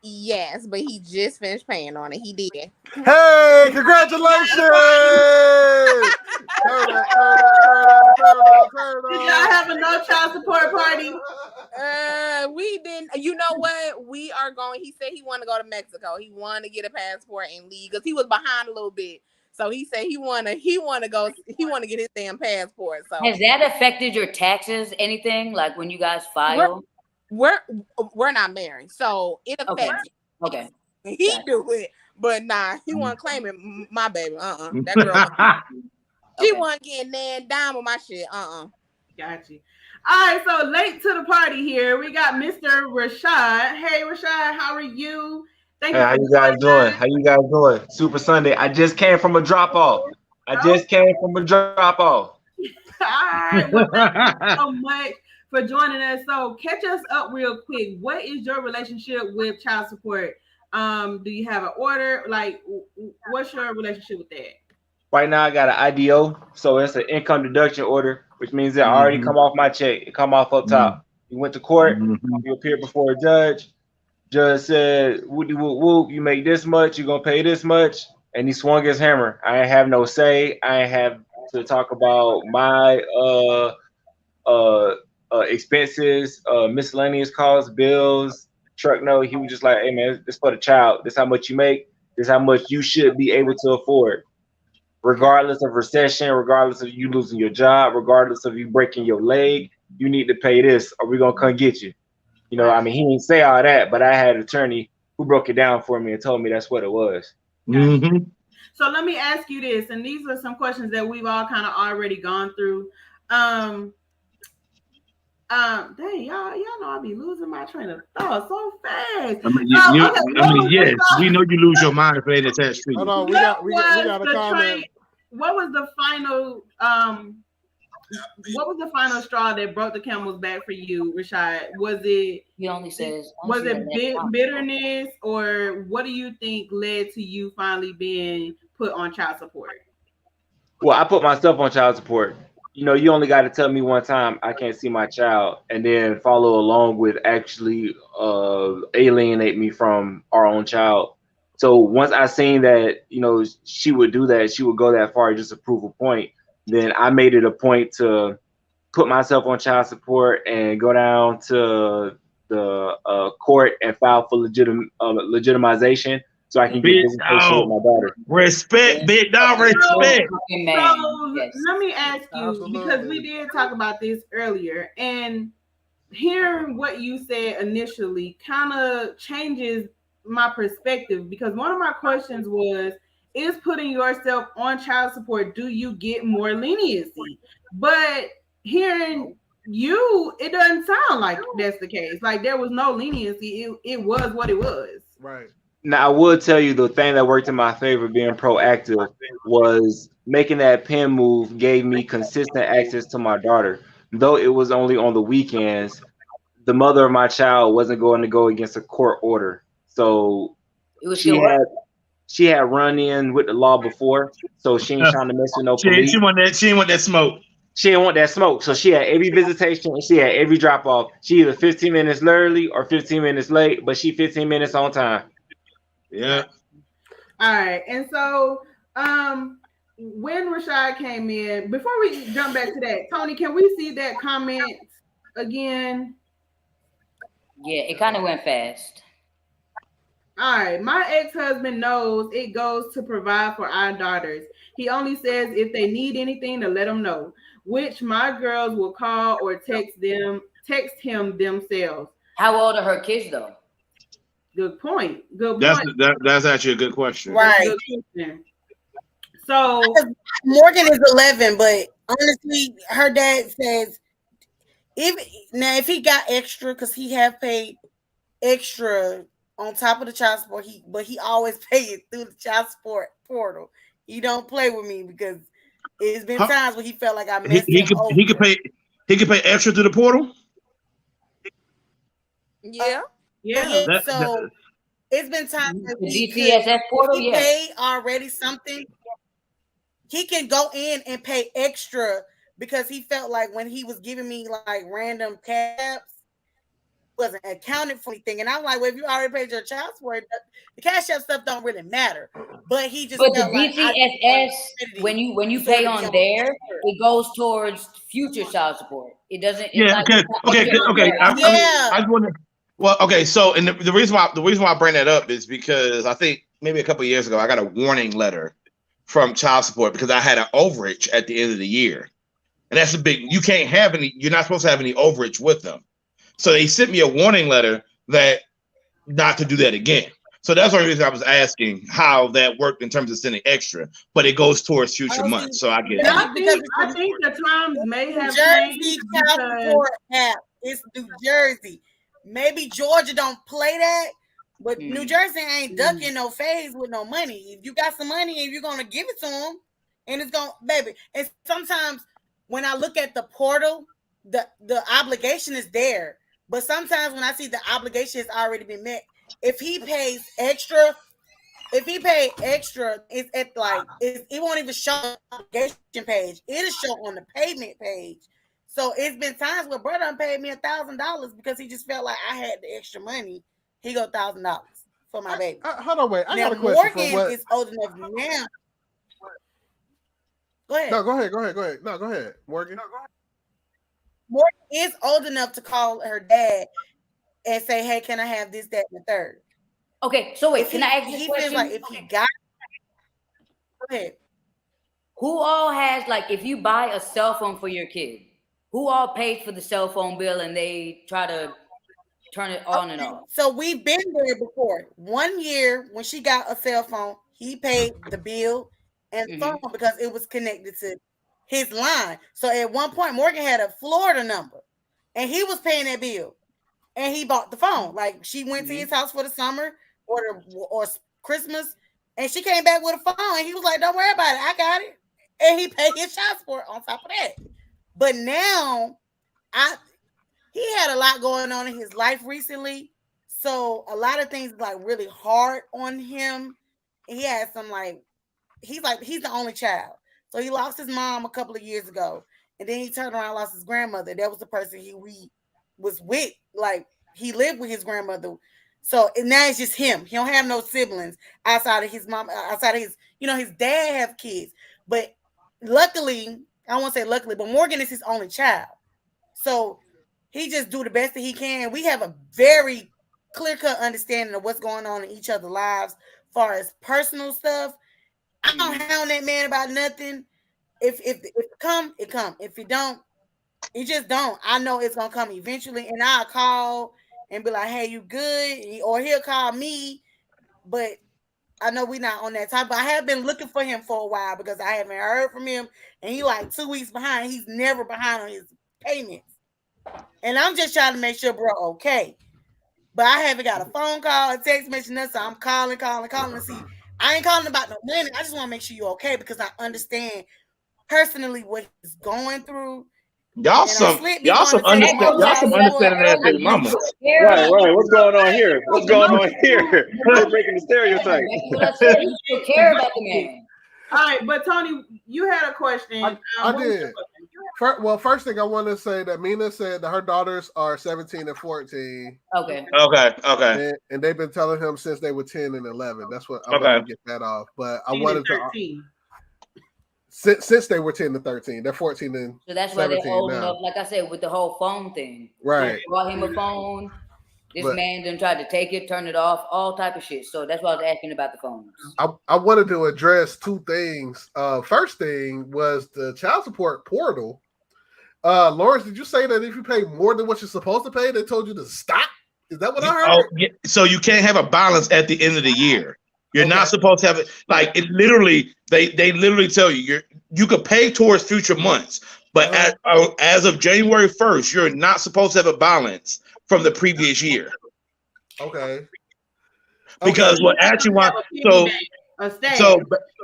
Yes, but he just finished paying on it. He did. Hey, congratulations! Did y'all have a no child support party? We didn't. You know what? We are going. He said he wanted to go to Mexico. He wanted to get a passport and leave because he was behind a little bit. So he said he wanna get his damn passport. So has that affected your taxes? Anything like when you guys file? We're not married, so it affects. Okay. He do it, but nah, he wasn't claiming my baby. That girl. She wasn't getting that dime on my shit. Got you. All right, so late to the party here. We got Mr. Rashad. Hey, Rashad, how are you? Hey, how you guys doing? How you guys doing? Super Sunday. I just came from a drop off. All right, well, thank you so much for joining us. So catch us up real quick. What is your relationship with child support? Do you have an order? Like, what's your relationship with that? Right now, I got an IDO, so it's an income deduction order, which means it already come off my check. It come off up top. You went to court. You appeared before a judge. Judge said, "Whoop whoop whoop. You make this much. You're gonna pay this much." And he swung his hammer. I ain't have no say. I ain't have to talk about my expenses, miscellaneous costs, bills, truck note. He was just like, "Hey man, this for the child. This how much you make. This how much you should be able to afford, regardless of recession, regardless of you losing your job, regardless of you breaking your leg. You need to pay this, or we're gonna come get you." You know, I mean, he didn't say all that, but I had an attorney who broke it down for me and told me that's what it was. So let me ask you this, and these are some questions that we've all kind of already gone through. Dang, y'all know I be losing my train of thought so fast. Yes, we know you lose your mind if it ain't attached to you. Hold on, we got a comment. What was the final straw that broke the camel's back for you, Rashad? Was it? He only says. Was it bitterness, or what do you think led to you finally being put on child support? Well, I put myself on child support. You know, you only got to tell me one time I can't see my child, and then follow along with actually alienate me from our own child. So once I seen that, you know, she would do that, she would go that far just to prove a point. Then I made it a point to put myself on child support and go down to the court and file for legitimization so I can get visitation with my daughter. Respect, big dog, respect. So let me ask you, because we did talk about this earlier, and hearing what you said initially kind of changes my perspective, because one of my questions was, is putting yourself on child support, do you get more leniency? But hearing you, it doesn't sound like that's the case. Like there was no leniency. It was what it was. Right. Now, I would tell you the thing that worked in my favor being proactive was making that pen move gave me consistent access to my daughter. Though it was only on the weekends, the mother of my child wasn't going to go against a court order. So she had run in with the law before, so she ain't trying to mess with no police. She didn't want that smoke. She didn't want that smoke. So she had every visitation and she had every drop off. She either 15 minutes early or 15 minutes late, but she 15 minutes on time. Yeah. All right. And so when Rashad came in, before we jump back to that, Tony, can we see that comment again? Yeah, it kind of went fast. All right. My ex-husband knows it goes to provide for our daughters. He only says if they need anything to let them know, which my girls will call or text him themselves. How old are her kids though? Good point. That's actually a good question. Right. Good question. So Morgan is 11, but honestly, her dad says if he got extra, because he have paid extra on top of the child support, he always pay it through the child support portal. He don't play with me because it's been times when he felt like I messed him over. He could pay extra through the portal. Yeah. So it's been times the DCSS portal. He paid already something. He can go in and pay extra because he felt like when he was giving me like random caps, wasn't accounted for anything. And I'm like, well, if you already paid your child support, the cash app stuff don't really matter. But he just the felt DCSS, when you pay on there, it goes towards future child support. It doesn't. Okay. I just want to. Well, okay. So, and the reason why I bring that up is because I think maybe a couple of years ago I got a warning letter from child support because I had an overage at the end of the year. And that's a big, you can't have any, you're not supposed to have any overage with them. So they sent me a warning letter that not to do that again. So that's the only reason I was asking how that worked in terms of sending extra, but it goes towards future months. So I get it. I think the terms may have Jersey changed child because support app. It's New Jersey. Maybe Georgia don't play that, but New Jersey ain't ducking no phase with no money. If you got some money and you're gonna give it to them, and it's gonna, baby. And sometimes when I look at the portal, the obligation is there. But sometimes when I see the obligation has already been met, if he pays extra, it's at like it won't even show on the obligation page. It'll show on the payment page. So it's been times where brother paid me $1,000 because he just felt like I had the extra money. He go $1,000 for my baby. Hold on, wait. I now got a question. Morgan is old enough now. Go ahead. No, go ahead. No, go ahead, Morgan. Morgan is old enough to call her dad and say, "Hey, can I have this, that, and the third?" Okay, so wait, can I ask He you a question? feels like if he got, go ahead. Who all has, like, if you buy a cell phone for your kid, who all pays for the cell phone bill and they try to turn it on and off? So we've been there before. 1 year when she got a cell phone, he paid the bill and phone because it was connected to his line. So at one point, Morgan had a Florida number, and he was paying that bill, and he bought the phone. Like she went to his house for the summer or Christmas, and she came back with a phone, and he was like, "Don't worry about it, I got it," and he paid his child support on top of that. But now, he had a lot going on in his life recently, so a lot of things like really hard on him. He had some he's the only child. So he lost his mom a couple of years ago, and then he turned around and lost his grandmother. That was the person he was with. Like he lived with his grandmother. So now it's just him. He don't have no siblings outside of his mom, outside of his, his dad have kids. But luckily, I won't say luckily, but Morgan is his only child. So he just do the best that he can. We have a very clear-cut understanding of what's going on in each other's lives as far as personal stuff. I don't hound that man about nothing. If it come, it come. If it don't, it just don't. I know it's gonna come eventually, and I'll call and be like, "Hey, you good?" Or he'll call me. But I know we're not on that time. But I have been looking for him for a while because I haven't heard from him, and he like 2 weeks behind. He's never behind on his payments, and I'm just trying to make sure, bro, okay. But I haven't got a phone call, a text message, nothing. So I'm calling to see. I ain't calling about no money. I just want to make sure you're okay because I understand personally what he's going through. Y'all some understanding ass baby mamas. Right. What's going on here? What's going on here? We're breaking the stereotype. You still care about the man. All right, but Tony, you had a question. I did. First thing I want to say that Mina said that her daughters are 17 and 14. Okay. And they've been telling him since they were 10 and 11. That's what I'm going to get that off. But I wanted to. Since they were 10 to 13, they're 14 and so that's why they're old now. enough, like I said, with the whole phone thing. Right. They bought him a phone. This man then tried to take it, turn it off, all type of shit. So that's why I was asking about the phones. I wanted to address two things. First thing was the child support portal. Lawrence, did you say that if you pay more than what you're supposed to pay, they told you to stop? Is that what I heard? Oh, yeah. So you can't have a balance at the end of the year. You're not supposed to have it. Like it literally, they literally tell you you could pay towards future months, but as of January 1st, you're not supposed to have a balance from the previous year. Okay. Because what actually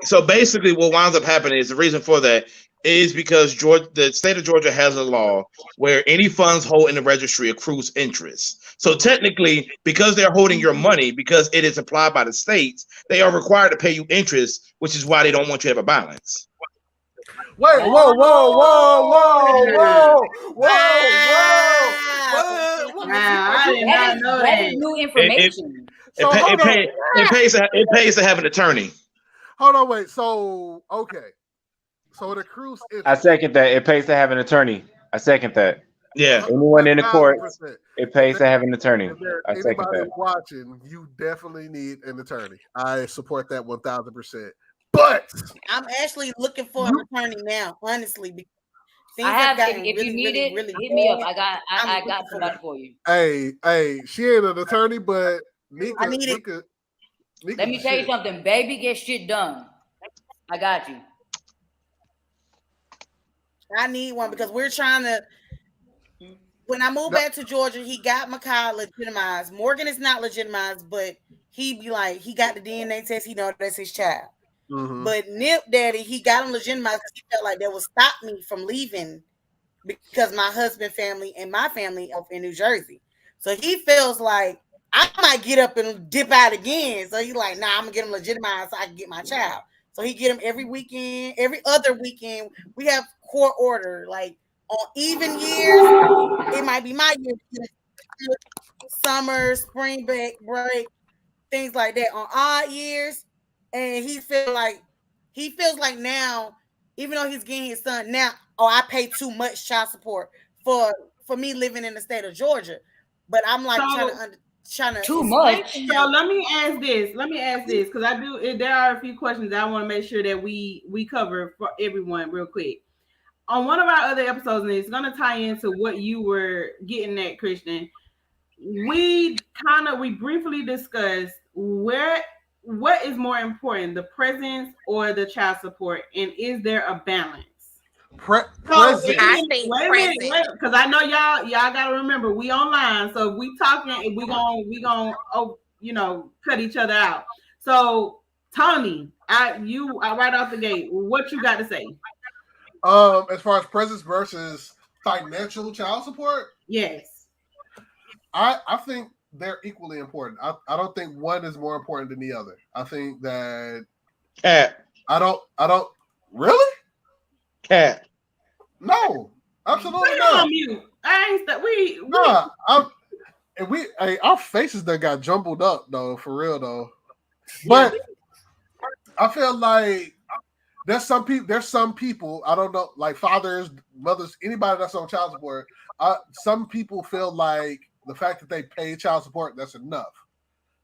so basically what winds up happening is the reason for that is because the state of Georgia has a law where any funds held in the registry accrues interest. So technically, because they're holding your money, because it is applied by the states, they are required to pay you interest, which is why they don't want you to have a balance. Wait, whoa. I did not know that is new information. It pays to have an attorney. Hold on, wait. So, okay. So it accrues interest. I second that. It pays to have an attorney. I second that. Yeah. Anyone in the court, it pays to have an attorney. I second anybody that. watching, you definitely need an attorney. I support that 1,000%. But I'm actually looking for an attorney now, honestly, because things I have have. gotten If you really, need really, it, really hit me up. bad. I'm I looking got for somebody one. for you. hey, she ain't an attorney, but I Nika, need it. Let Nika's the me tell you shit. something. Baby, get shit done. I got you. I need one because we're trying to. When I moved No, back to Georgia, he got Makai legitimized. Morgan is not legitimized, but he be like, he got the DNA test. He know that's his child. mm-hmm. But Nip Daddy, he got him legitimized because he felt like that would stop me from leaving because my husband family and my family up in New Jersey. So he feels like I might get up and dip out again. So he's like, nah, I'm gonna get him legitimized so I can get my child. So he get him every weekend, every other weekend. We have court order. Like on even years, it might be my year, summer, spring break, things like that. On odd years, and he feels like now, even though he's getting his son now, oh, I pay too much child support for for me living in the state of Georgia. But I'm like So trying to Too explain much. to So him. let me ask this. Let me ask this because I do. There are a few questions I want to make sure that we cover for everyone real quick. On one of our other episodes, and it's going to tie into what you were getting at, Christian. We briefly discussed what is more important, the presence or the child support, and is there a balance? So I Present. think wait a minute, present. because I know y'all gotta remember we online, so if we talking, we gonna cut each other out. So Tony, I right off the gate, what you got to say? As far as presence versus financial child support, Yes. I think they're equally important. I don't think one is more important than the other. I think that Cat, I don't really cat. no, Put absolutely him on not. mute. I ain't st- we Nah, I'm and we hey, our faces that got jumbled up though, for real though. yeah. But I feel like there's some people I don't know, like fathers, mothers, anybody that's on child support. Some people feel like the fact that they pay child support, that's enough.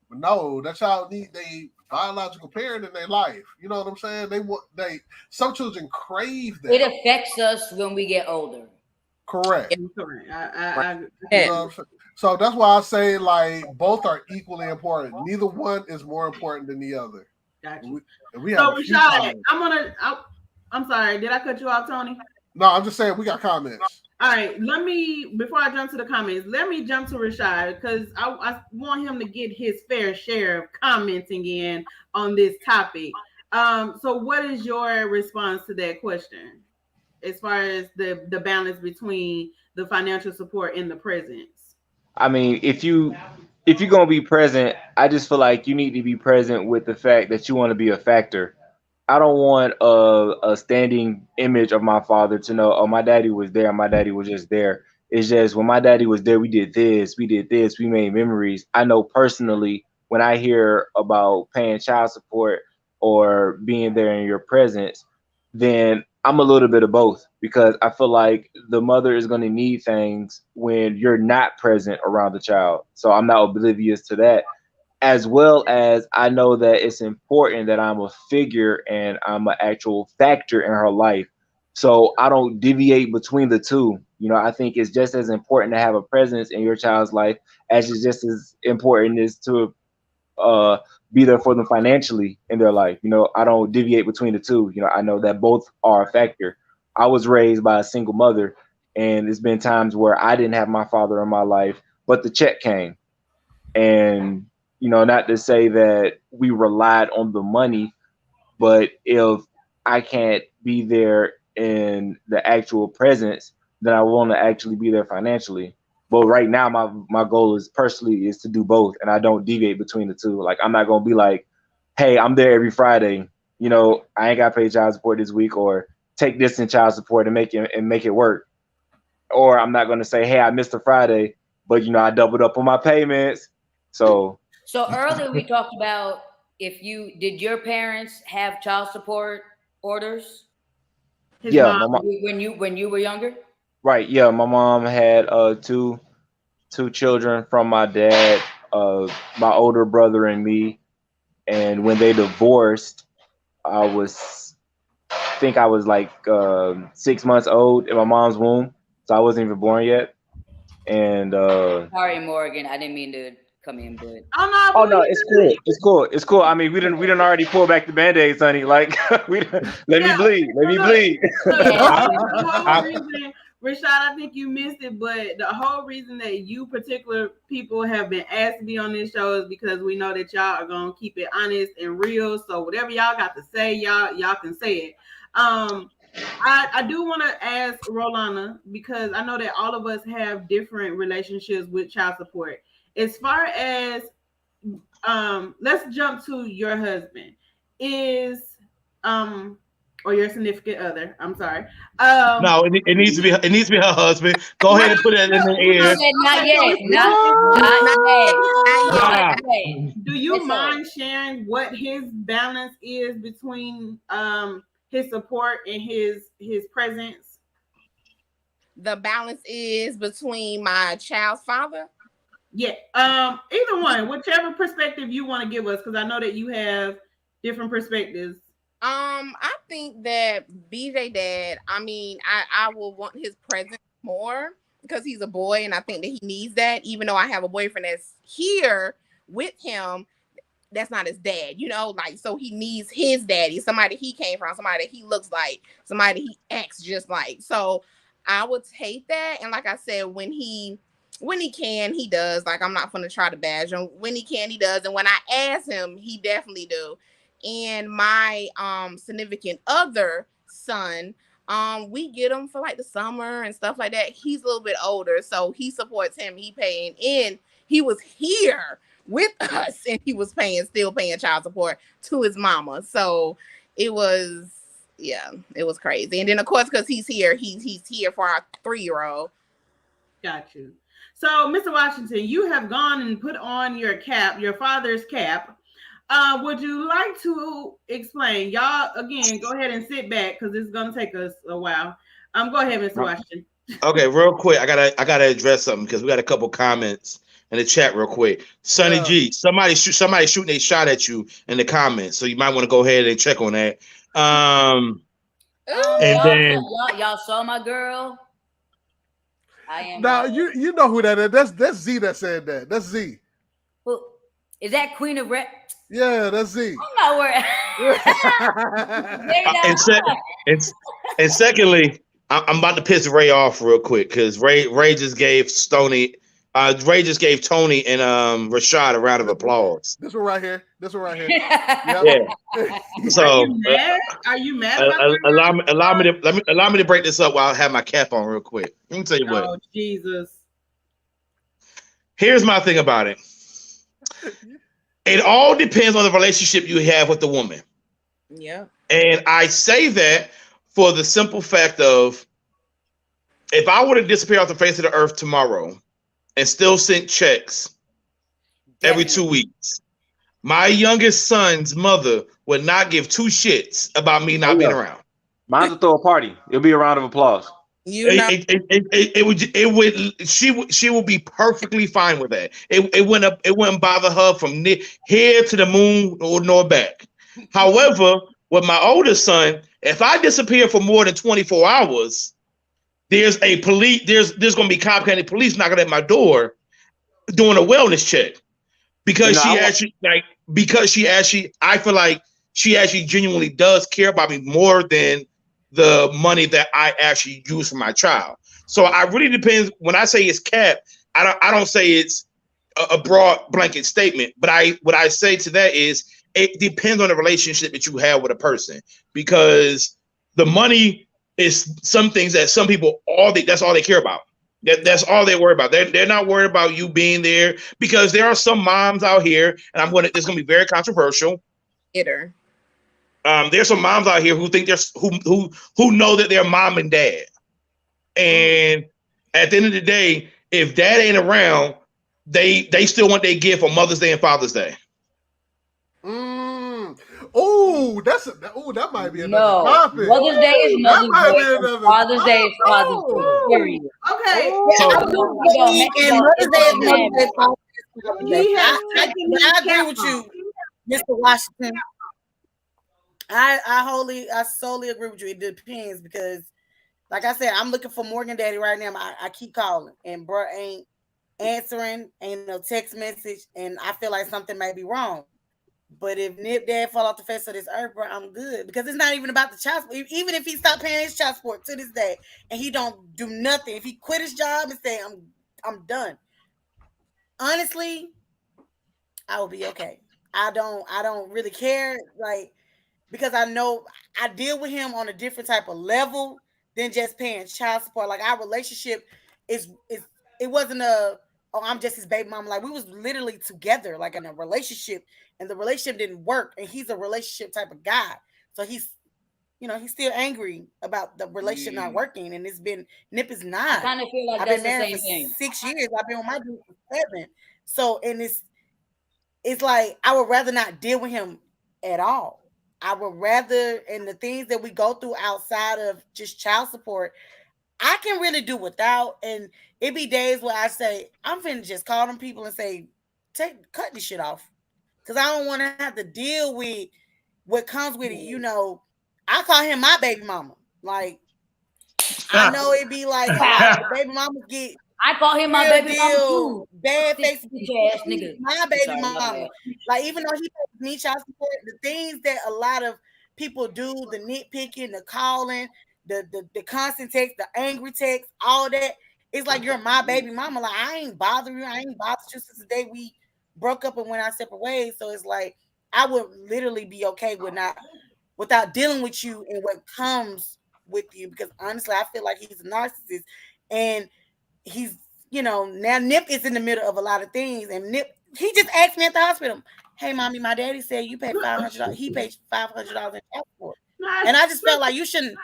But no, that child need a biological parent in their life. You know what I'm saying? Some children crave It that. affects us when we get older. Correct. Correct. I You Yeah. know what I'm saying? So that's why I say like both are equally important. Neither one is more important than the other. got And you. we have So a few Rashad, comments. I'm sorry, did I cut you off, Tony? No, I'm just saying we got comments. All right, before I jump to the comments, let me jump to Rashad because I want him to get his fair share of commenting in on this topic. So what is your response to that question as far as the balance between the financial support and the presence? I mean, if you're gonna be present, I just feel like you need to be present with the fact that you want to be a factor. I don't want a standing image of my father to know, oh, my daddy was there, my daddy was just there. It's just when my daddy was there, we did this, we made memories. I know personally when I hear about paying child support or being there in your presence, then I'm a little bit of both because I feel like the mother is going to need things when you're not present around the child. So I'm not oblivious to that, as well as I know that it's important that I'm a figure and I'm an actual factor in her life. So I don't deviate between the two. You know, I think it's just as important to have a presence in your child's life as it's just as important is to uh, be there for them financially in their life. You know, I don't deviate between the two. You know, I know that both are a factor. I was raised by a single mother, and there's been times where I didn't have my father in my life, but the check came. And you know, not to say that we relied on the money, but if I can't be there in the actual presence, then I want to actually be there financially. But right now, my goal is personally is to do both, and I don't deviate between the two. Like I'm not gonna be like, hey, I'm there every Friday. You know, I ain't got to pay child support this week, or take this in child support and make it work. Or I'm not gonna say, hey, I missed a Friday, but you know, I doubled up on my payments. So So earlier we talked about if you did your parents have child support orders His yeah, mom. when you were younger? right, yeah, my mom had two children from my dad, my older brother and me. And when they divorced, I think I was like 6 months old in my mom's womb, so I wasn't even born yet. And Sorry, Morgan. I didn't mean to come in, but oh no, it's cool. It's cool. It's cool. I mean, we didn't already pull back the band-aids, honey. Like let me bleed. Let me bleed. Look, the whole I- reason, Rashad, I think you missed it, but the whole reason that you particular people have been asked to be on this show is because we know that y'all are gonna keep it honest and real. So whatever y'all got to say, y'all can say it. I do want to ask Rolana, because I know that all of us have different relationships with child support. As far as let's jump to your husband. Is or your significant other. I'm sorry. no, it needs to be her husband. Go ahead and put that in the air. not yet. Not yet. Do you mind sharing what his balance is between his support and his presence? The balance is between my child's father. Yeah. Either one, whichever perspective you want to give us, because I know that you have different perspectives. I think that BJ dad, I mean, I will want his presence more because he's a boy and I think that he needs that, even though I have a boyfriend that's here with him. That's not his dad, like, so he needs his daddy, somebody he came from, somebody that he looks like, somebody he acts just like. So I would take that. And like I said, when he can, he does. Like, I'm not gonna try to badge him. When he can, he does. And when I ask him, he definitely do. And my significant other son, we get him for like the summer and stuff like that. He's a little bit older, so he supports him. He paying in. He was here with us and he was still paying child support to his mama. So it was crazy. And then of course, because he's here for our 3-year-old. Got you. So Mr. Washington, you have gone and put on your cap, your father's cap. Would you like to explain? Y'all, again, go ahead and sit back because it's gonna take us a while. Go ahead, Mr. Washington. Okay, real quick, I gotta address something because we got a couple comments in the chat real quick. Sonny G, somebody shooting a shot at you in the comments, so you might want to go ahead and check on that. And then y'all saw my girl. I am. Now you know who that is. That's Z that said that. That's Z. Who is that? Queen of Rap? Yeah, that's Z. I'm not worried. and secondly, I'm about to piss Ray off real quick because Ray just gave Tony and Rashad a round of applause. This one right here. Yep. Yeah. So are you mad? Allow me to break this up while I have my cap on real quick. Let me tell you what. Oh Jesus. Here's my thing about it. It all depends on the relationship you have with the woman. Yeah. And I say that for the simple fact of, if I were to disappear off the face of the earth tomorrow and still send checks every 2 weeks, my youngest son's mother would not give 2 shits about me not being around. Mine's will throw a party. It'll be a round of applause. She would be perfectly fine with that. It wouldn't bother her from here to the moon nor back. However, with my oldest son, if I disappear for more than 24 hours, there's going to be Cobb County police knocking at my door doing a wellness check because I feel like she actually genuinely does care about me more than the money that I actually use for my child. So I really depends. When I say it's capped, I don't say it's a broad blanket statement, but what I say to that is it depends on the relationship that you have with a person, because the money is some things that some people that's all they care about. That's all they worry about. They're not worried about you being there, because there are some moms out here, and this gonna be very controversial. There's some moms out here who think who know that they're mom and dad, and at the end of the day, if dad ain't around, they still want their gift on Mother's Day and Father's Day. That might be another topic. Mother's Day is Mother's Day. Father's Day is Father's Day. Period. Okay. And Mother's Day is Mother's Day. I agree with you, Mr. Washington. I solely agree with you. It depends because, like I said, I'm looking for Morgan Daddy right now. I keep calling and bro ain't answering, ain't no text message, and I feel like something may be wrong. But if Nip Dad fall off the face of this earth, bro, I'm good because it's not even about the child support. Even if he stopped paying his child support to this day and he don't do nothing, if he quit his job and say I'm done, honestly, I will be okay. I don't really care, like, because I know I deal with him on a different type of level than just paying child support. Like our relationship is it wasn't a, oh, I'm just his baby mama. Like we was literally together, like in a relationship, and the relationship didn't work. And he's a relationship type of guy, so he's still angry about the relationship not working. And it's been Nip is I not. kind of feel like I've that's been the married same for thing. 6 years. I've been with my dude for 7. So and it's like I would rather not deal with him at all. I would rather, and the things that we go through outside of just child support, I can really do without. And it be days where I say, I'm finna just call them people and say, cut this shit off. Cause I don't want to have to deal with what comes with it. I call him my baby mama. Like, I know it be like a lot of the baby mamas get I call him my real baby mama deal too. bad Sick face. bitch ass He's nigga. my I'm baby sorry, my mama. bad. Like even though he pays me child support, the things that a lot of people do, the nitpicking, the calling, the constant text, the angry text, all that, it's like you're my baby mama. Like I ain't bothering you. I ain't bothered you since the day we broke up and went our separate ways. So it's like I would literally be okay with not without dealing with you and what comes with you because honestly, I feel like he's a narcissist and he's now Nip is in the middle of a lot of things, and Nip he just asked me at the hospital, "Hey, mommy, my daddy said you paid $500. He paid $500 in child support," and I just felt like you should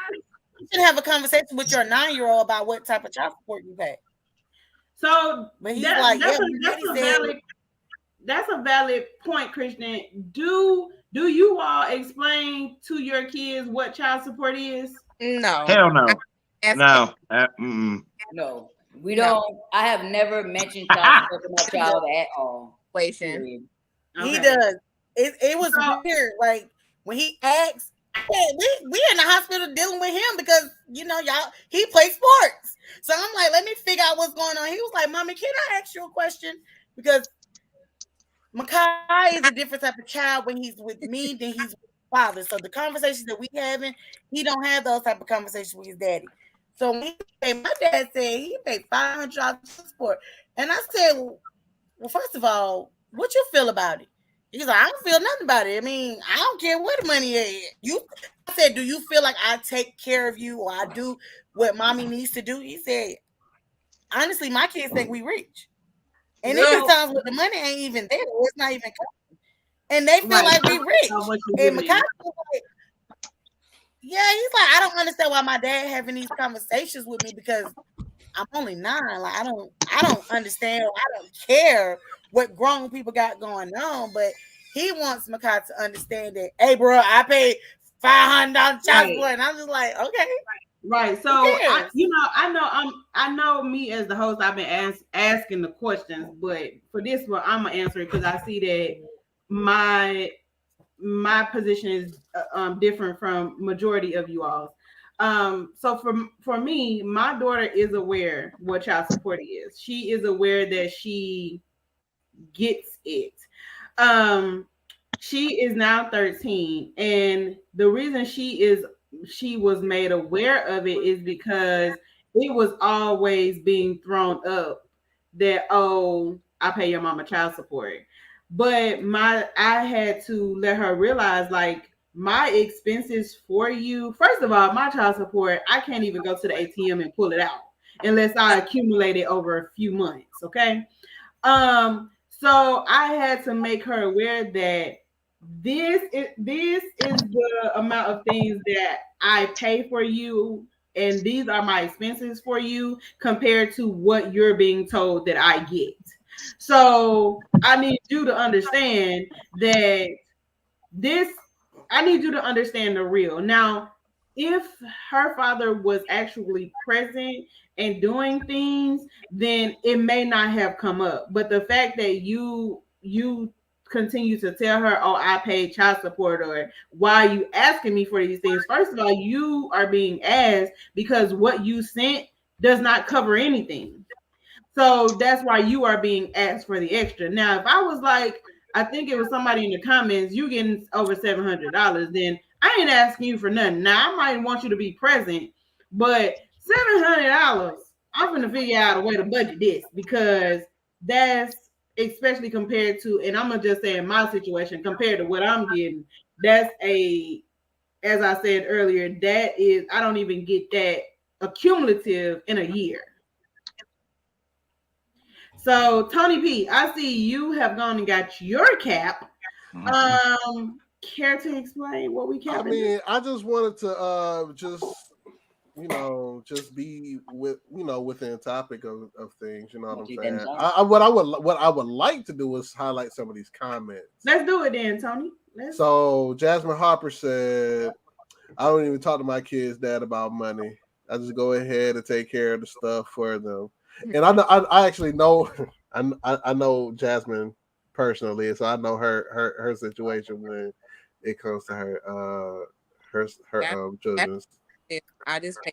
have a conversation with your 9-year-old about what type of child support you pay. So But he's that like, that's "Yeah, a my that's daddy a said." valid point, Christian. Do you all explain to your kids what child support is? No. Hell no. That's No. No, we No. don't. I have never mentioned child support to my child at all. Situation. Period. He Okay. does. It was So weird. Like when he asked, we in the hospital dealing with him because y'all he plays sports. So I'm like, let me figure out what's going on. He was like, "Mommy, can I ask you a question?" Because Makai is a different type of child when he's with me than he's with his father. So the conversations that we having, he don't have those type of conversations with his daddy. So when he said, my dad said he paid $500 support, and I said, well, first of all, what you feel about it? He's like, I don't feel nothing about it. I mean, I don't care where the money is. I said, do you feel like I take care of you or I do what mommy needs to do? He said, honestly, my kids think we rich. And there's been so times where the money ain't even there. It's not even coming. And they feel right, like we so rich. what you And giving Makai in? was like, yeah, he's like, I don't understand why my dad having these conversations with me because I'm only 9. Like I don't understand. I don't care what grown people got going on, but he wants Makai to understand that, hey, bro, I paid $500 child Right. support, and I'm just like, okay, Right. who So cares? I know me as the host, I've been asking the questions, but for this one, I'm gonna answer it because I see that my position is different from majority of you all. So for me, my daughter is aware what child support is. She is aware that she gets it. Um, she is now 13, and the reason she was made aware of it is because it was always being thrown up that, oh, I pay your mama child support. But I had to let her realize, like, my expenses for you, first of all, my child support, I can't even go to the ATM and pull it out unless I accumulate it over a few months. Okay. So I had to make her aware that this is the amount of things that I pay for you, and these are my expenses for you compared to what you're being told that I get. So I need you to understand that this I need you to understand the real. Now, if her father was actually present and doing things, then it may not have come up. But the fact that you continue to tell her, oh, I paid child support, or why are you asking me for these things? First of all, you are being asked because what you sent does not cover anything. So that's why you are being asked for the extra. Now, if I was like, I think it was somebody in the comments, you getting over $700, then I ain't asking you for nothing. Now, I might want you to be present, but $700, I'm gonna figure out a way to budget this, because that's, especially compared to, and I'm gonna just say in my situation, compared to what I'm getting, that's a, as I said earlier, that is, I don't even get that accumulative in a year. So Tony P, I see you have gone and got your cap. Care to explain what we cap? I mean, I just wanted to just be within topic of things. You know what I'm saying? What I would like to do is highlight some of these comments. Let's do it then, Tony. So Jasmine Harper said, "I don't even talk to my kids' dad about money. I just go ahead and take care of the stuff for them." And I actually know I know Jasmine personally, so I know her situation when it comes to her children. I just pay.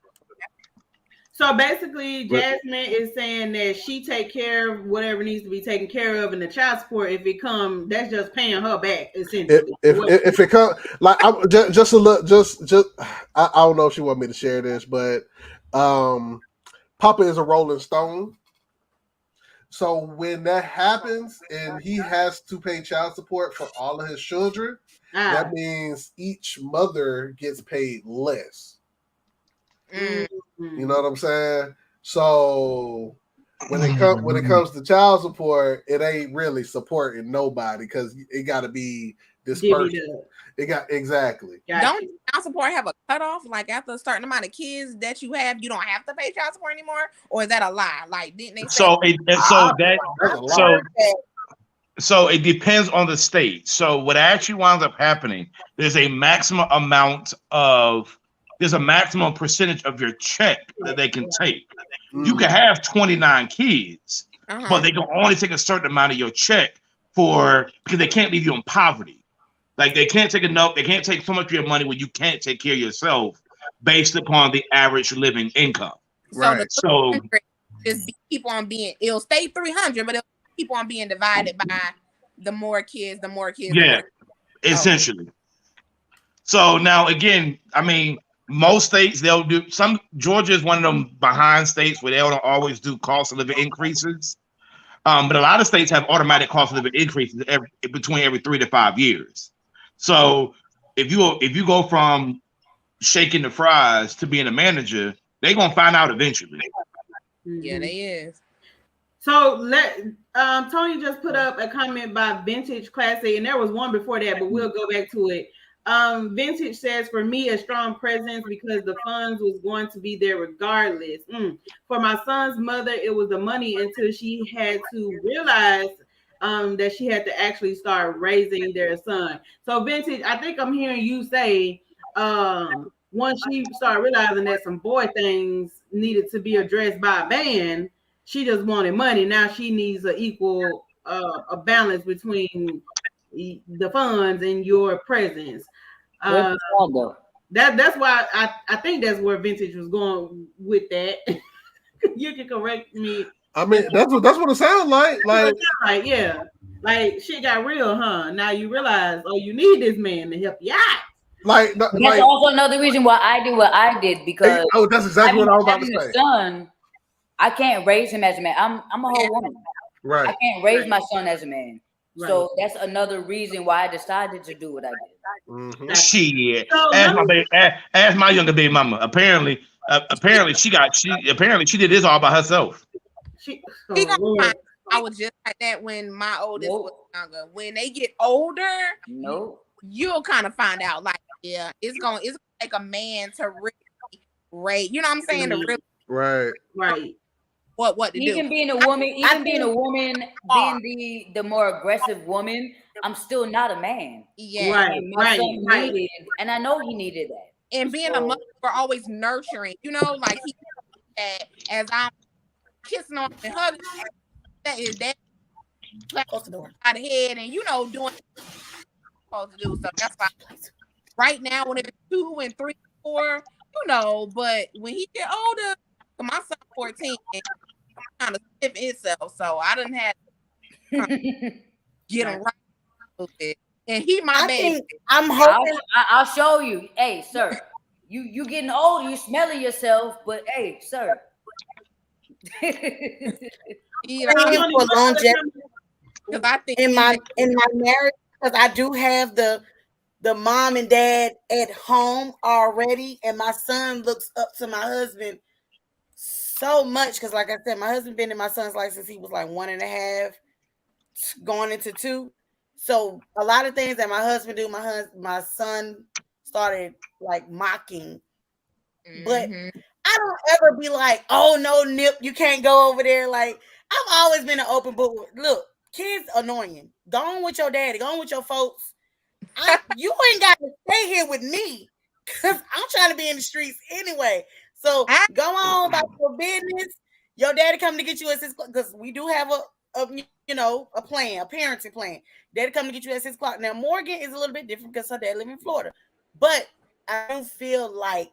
So basically, Jasmine is saying that she take care of whatever needs to be taken care of, and the child support, if it come, that's just paying her back essentially. If it come, like I'm just a look, just I don't know if she want me to share this, but Papa is a Rolling Stone. So when that happens and he has to pay child support for all of his children, that means each mother gets paid less. You know what I'm saying? So when it comes to child support, it ain't really supporting nobody because it got to be dispersed. It got exactly. Don't child support have a cutoff? Like after a certain amount of kids that you have, you don't have to pay child support anymore, or is that a lie? Like didn't they say? So it depends on the state. So what actually winds up happening, there's a maximum percentage of your check that they can take. You can have 29 kids, but they can only take a certain amount of your check because they can't leave you in poverty. Like they can't take so much of your money when you can't take care of yourself based upon the average living income. Right. So just keep on being, it'll stay 300, but it'll keep on being divided by the more kids. Yeah, essentially. So now again, I mean, most states they'll do some. Georgia is one of them behind states where they don't always do cost of living increases. But a lot of states have automatic cost of living increases between every 3 to 5 years. So if you go from shaking the fries to being a manager, they're gonna find out eventually. Yeah, they is. So Tony just put up a comment by Vintage Classic, and there was one before that, but we'll go back to it. Vintage says, for me, a strong presence because the funds was going to be there regardless. For my son's mother, it was the money until she had to realize that she had to actually start raising their son. So Vintage, I think I'm hearing you say once she started realizing that some boy things needed to be addressed by a man, she just wanted money. Now she needs an equal a balance between the funds and your presence. That's why I think that's where Vintage was going with that. You can correct me. I mean, that's what it sounds like. Like yeah, like shit got real, huh? Now you realize, oh, you need this man to help you out. That's also another reason why I did what I did, because that's exactly what I was about to say. Son, I can't raise him as a man. I'm a whole woman. Right. I can't raise my son as a man. Right. So that's another reason why I decided to do what I did. Shit. Ask my younger baby mama. Apparently she did this all by herself. I was just like that when my oldest was younger. When they get older, you'll kind of find out. Like, yeah, it's gonna take a man to really rate. You know what I'm saying? To really right. What to do? Being a woman, being the more aggressive woman, I'm still not a man. Yeah, right. Needed, and I know he needed that. And being a mother, we're always nurturing. You know, like as I'm kissing on and hugging, that is that. Close the door. Out of head and doing what supposed to do. So that's why right now when it's 2 and 3, 4, but when he get older, 'cause my son 14 and kind of stiff itself, so I didn't have to get him right a little bit. And he my baby. I'm hoping I'll show you. Hey, sir, you getting older, you smelling yourself, but hey, sir. for longevity because I think in my marriage, because I do have the mom and dad at home already, and my son looks up to my husband so much because, like I said, my husband been in my son's life since he was like 1.5, going into 2. So a lot of things that my husband do, my son started like mocking. But I don't ever be like, oh no, Nip, you can't go over there. Like, I've always been an open book. Look, kids annoying. Go on with your daddy. Go on with your folks. You ain't got to stay here with me because I'm trying to be in the streets anyway. So go on about your business. Your daddy coming to get you at 6 o'clock because we do have a plan, a parenting plan. Daddy coming to get you at 6 o'clock. Now Morgan is a little bit different because her dad live in Florida, but I don't feel like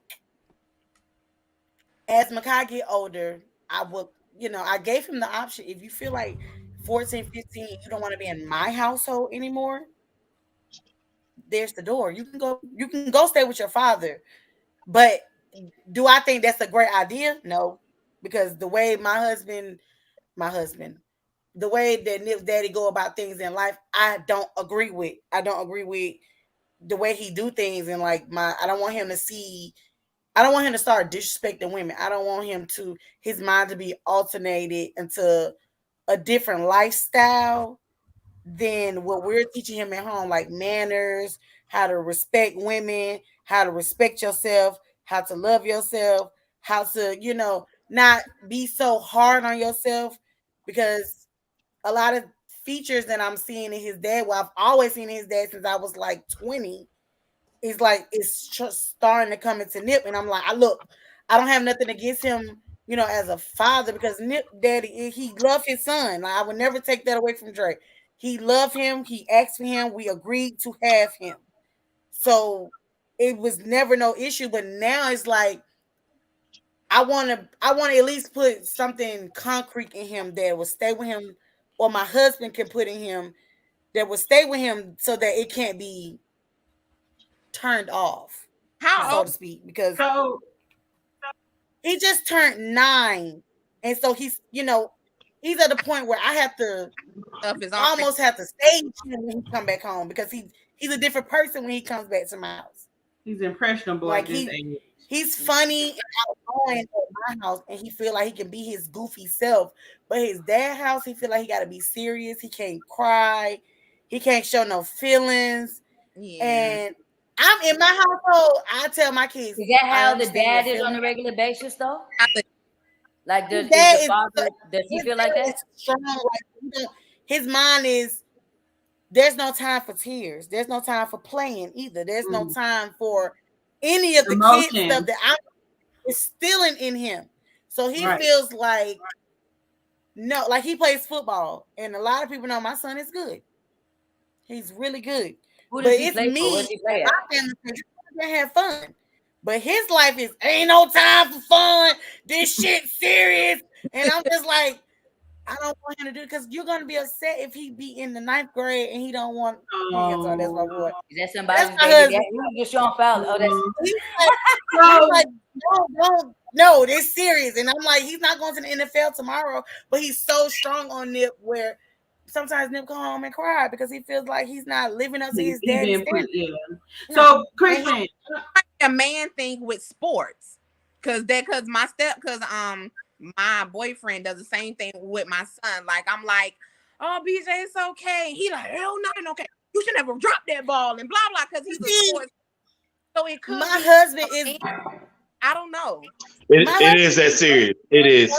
as Makai get older, I would, I gave him the option. If you feel like 14, 15, you don't want to be in my household anymore, there's the door. You can go stay with your father. But do I think that's a great idea? No. Because the way my husband, the way that Nip's daddy go about things in life, I don't agree with. I don't agree with the way he do things, and like I don't want him to start disrespecting women. I don't want his mind to be alternated into a different lifestyle than what we're teaching him at home, like manners, how to respect women, how to respect yourself, how to love yourself, how to, not be so hard on yourself, because a lot of features that I'm seeing in his dad, well, I've always seen in his dad since I was like 20, is like it's starting to come into Nip, and I'm like, I don't have nothing against him, as a father, because Nip daddy, he loved his son. Like, I would never take that away from Drake. He loved him. He asked for him. We agreed to have him. So it was never no issue. But now it's like I want to at least put something concrete in him that will stay with him, or my husband can put in him that will stay with him, so that it can't be turned off, so to speak, because he just turned 9, and so he's at the point where I have to almost have to stage him when he come back home, because he's a different person when he comes back to my house. He's impressionable. Like he's funny and outgoing at my house, and he feel like he can be his goofy self. But his dad's house, he feel like he got to be serious. He can't cry. He can't show no feelings. Yeah. And I'm in my household. I tell my kids. Is that how the dad is on a regular basis, though? Like, does he feel like that? Strong, like, his mind is. There's no time for tears. There's no time for playing either. There's no time for any of the kid stuff that I'm instilling in him. So he feels like like he plays football, and a lot of people know my son is good. He's really good. Who does he play for? What does he play at? My family have fun, but his life is ain't no time for fun. This shit serious, and I'm just like, I don't want him to do it, because you're gonna be upset if he be in the 9th grade and he don't want. Oh, that's my boy. Is that somebody's baby? You're Sean Fowler. Oh, that's no, this serious. And I'm like, he's not going to the NFL tomorrow, but he's so strong on Nip where sometimes Nip come home and cry because he feels like he's not living up to his daddy's standard. Yeah. So, Christian, a man thing with sports, because my boyfriend does the same thing with my son. Like, I'm like, oh, BJ, it's okay. He like, hell no, okay. You should never drop that ball and blah blah, because he's a sports. So it could. My husband is. I don't know. It is that serious. It is.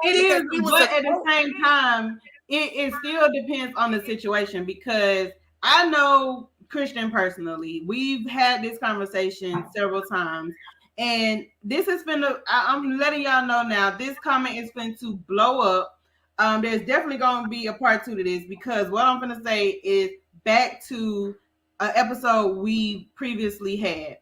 It is, but at the same time, it still depends on the situation, because I know Christian personally. We've had this conversation several times, and this has been I'm letting y'all know now, this comment is going to blow up there's definitely going to be a part 2 to this, because what I'm going to say is back to an episode we previously had.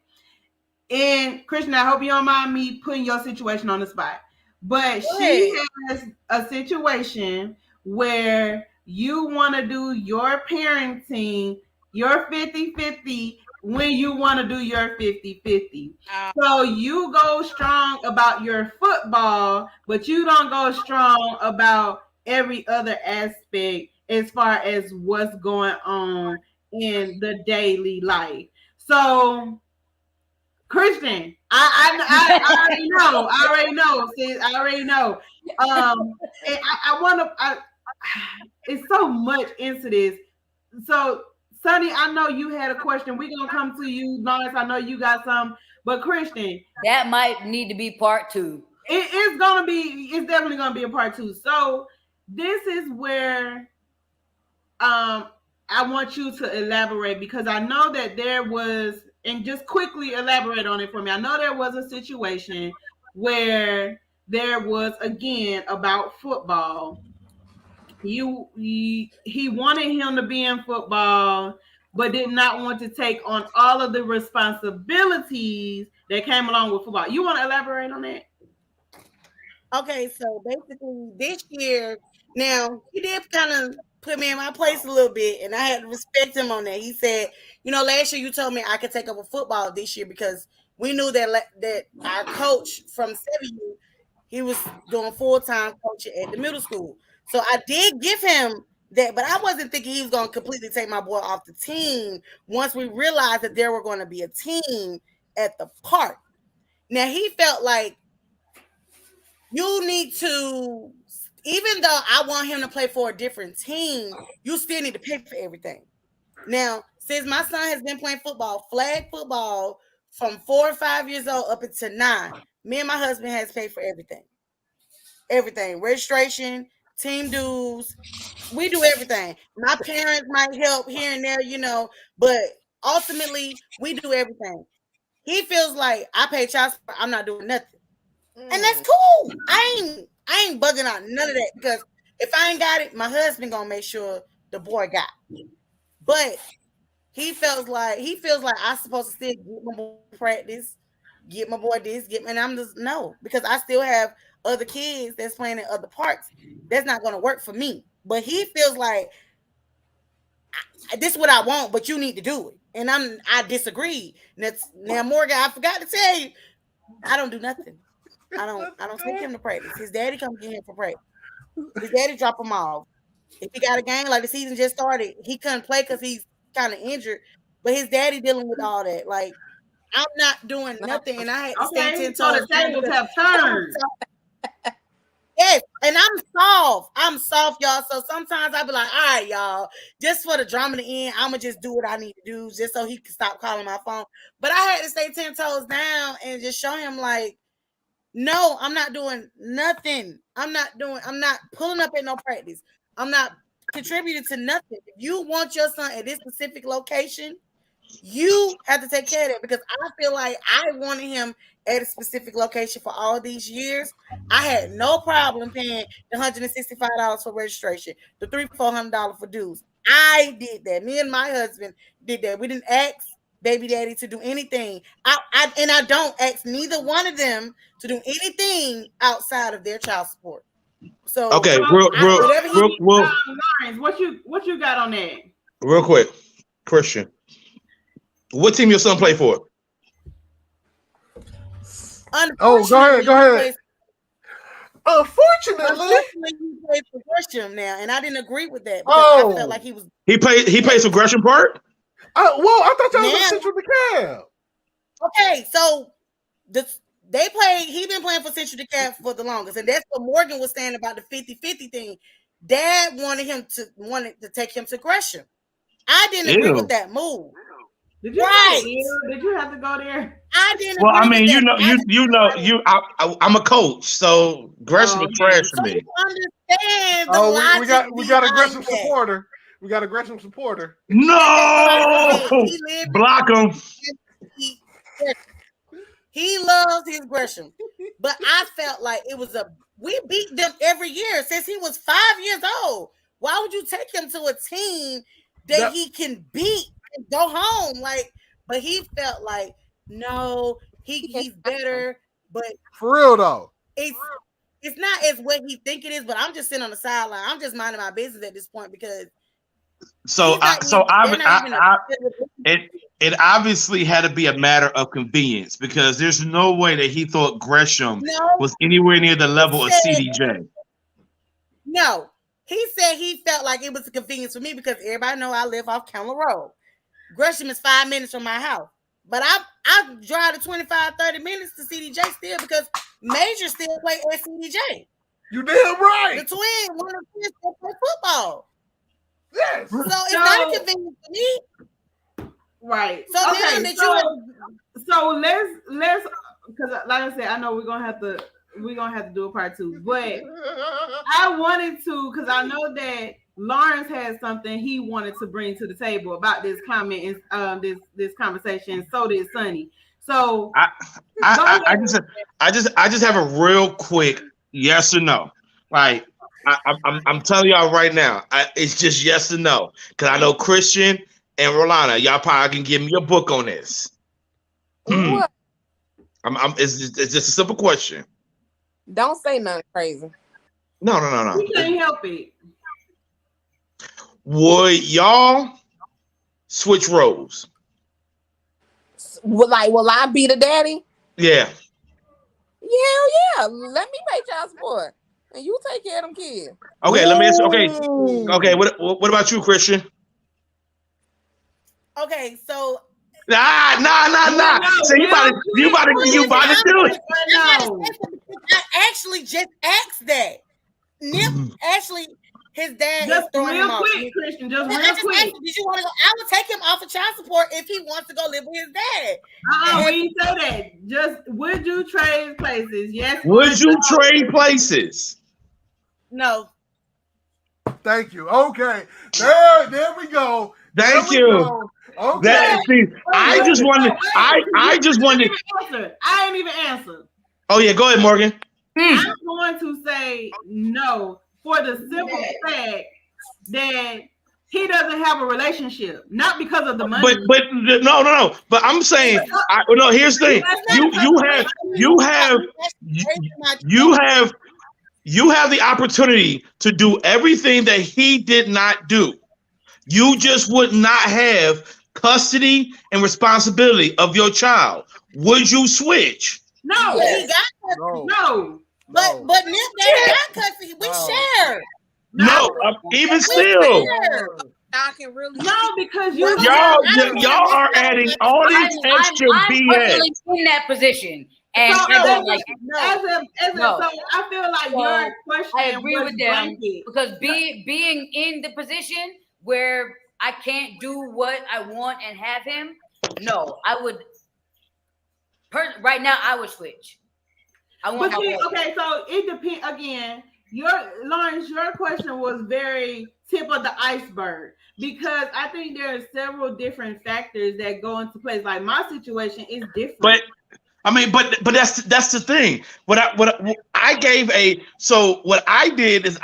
And Christian, I hope you don't mind me putting your situation on the spot. But she has a situation where you want to do your parenting, your 50-50, when you want to do your 50-50. So you go strong about your football, but you don't go strong about every other aspect as far as what's going on in the daily life. So Christian, I already know. I already know. See, I already know. And I want to. It's so much into this. So, Sonny, I know you had a question. We're gonna come to you, Lawrence. I know you got some, but Christian, that might need to be part 2. It's gonna be. It's definitely gonna be a part 2. So, this is where I want you to elaborate, because I know that there was, and just quickly elaborate on it for me. I know there was a situation where there was, again, about football. He wanted him to be in football, but did not want to take on all of the responsibilities that came along with football. You want to elaborate on that? Okay, so basically this year, now he did kind of put me in my place a little bit, and I had to respect him on that. He said, last year you told me I could take over football this year, because we knew that our coach from 7U, he was doing full-time coaching at the middle school. So I did give him that, but I wasn't thinking he was going to completely take my boy off the team once we realized that there were going to be a team at the park. Now, he felt like, you need to, even though I want him to play for a different team, you still need to pay for everything. Now, since my son has been playing football, flag football, from 4 or 5 years old up until 9, me and my husband has paid for everything. Everything. Registration, team dues. We do everything. My parents might help here and there, but ultimately we do everything. He feels like I pay child support, I'm not doing nothing. And that's cool. I ain't bugging out none of that, because if I ain't got it, my husband gonna make sure the boy got it. But he feels like I'm supposed to still get my boy practice, get my boy this, and I'm just no, because I still have other kids that's playing in other parks. That's not gonna work for me. But he feels like this is what I want, but you need to do it. And I disagree. Now Morgan, I forgot to tell you, I don't do nothing. I don't take him to practice. His daddy comes get him for practice. His daddy drop him off. If he got a game, like the season just started, he couldn't play because he's kind of injured. But his daddy dealing with all that. Like, I'm not doing nothing, and I had to stay 10 toes. So the tables have turned. Yes, and I'm soft, y'all. So sometimes I be like, all right, y'all, just for the drama to end, I'm gonna just do what I need to do just so he can stop calling my phone. But I had to stay 10 toes down and just show him, like, no, I'm not doing nothing. I'm not pulling up at no practice. I'm not contributing to nothing. If you want your son at this specific location, you have to take care of it, because I feel like I wanted him at a specific location for all these years. I had no problem paying the $165 for registration, the $300-400 for dues. I did that. Me and my husband did that. We didn't ask baby daddy to do anything. I don't ask neither one of them to do anything outside of their child support. So okay, Lawrence, what you got on that? Real quick, Christian, what team your son play for? Oh, go ahead. Unfortunately, he played for Gresham now, and I didn't agree with that, because I felt like he was. He plays for Gresham Park. Well, I thought y'all was Central DeKalb. Okay, so he been playing for Central DeKalb for the longest, and that's what Morgan was saying about the 50-50 thing. Dad wanted to take him to Gresham. I didn't agree with that move. Did you Did you have to go there? I didn't. Well, I mean, I'm a coach, so Gresham is trash to me. Understand? We got a Gresham supporter. We got a Gresham supporter. No, block him. He loves his Gresham, but I felt like it was We beat them every year since he was 5 years old. Why would you take him to a team that he can beat and go home? Like, but he felt like, no, he's better. But for real though, it's not as what he think it is. But I'm just sitting on the sideline. I'm just minding my business at this point because it obviously had to be a matter of convenience because there's no way that he thought Gresham was anywhere near the level of CDJ. No, he said he felt like it was a convenience for me because everybody know I live off Campbell Road. Gresham is 5 minutes from my house, but I drive the 25, 30 minutes to CDJ still because Major still play at CDJ. You damn right. The twins, one of the twins still play football. Yes. So it's not a convenience for me. Right. So okay. Now that so let's because like I said, I know we're gonna have to do a part 2, but I wanted to because I know that Lawrence had something he wanted to bring to the table about this comment and this conversation. So did Sonny. So I just have a real quick yes or no. Like I'm telling y'all right now, it's just yes or no because I know Christian and Rolana, y'all probably can give me a book on this. What? It's just a simple question. Don't say nothing crazy. No. You can't help it. Would y'all switch roles? Will I be the daddy? Yeah. Yeah. Let me pay child support, and you take care of them kids. Okay, let me ask you. Okay. What about you, Christian? Okay, so Nah. So you about to do it. I actually just asked that. Nip actually, his dad just is throwing real him quick, off. Christian. Just real Asked quick. him, did you want to go? I would take him off of child support if he wants to go live with his dad. We didn't say that. Just would you trade places? Yes. Would you trade places? No. Thank you. Okay. There we go. Thank you. Okay. I just wanted. I ain't even answer. Oh yeah, go ahead, Morgan. I'm going to say no for the simple fact that he doesn't have a relationship, not because of the money. But no. But I'm saying, here's the thing. You have the opportunity to do everything that he did not do. You just would not have custody and responsibility of your child. Would you switch? No, he got custody. No. But Nip got custody. We share. No, even still. Because y'all are adding all this extra BS. I'm in that position. And so, I don't like it. So I feel like your question. I agree with them because being in the position where I can't do what I want and have him, no, I would. Right now, I would switch. Okay, so it depends again. Lawrence, your question was very tip of the iceberg because I think there are several different factors that go into place. Like my situation is different. But that's the thing. What I did is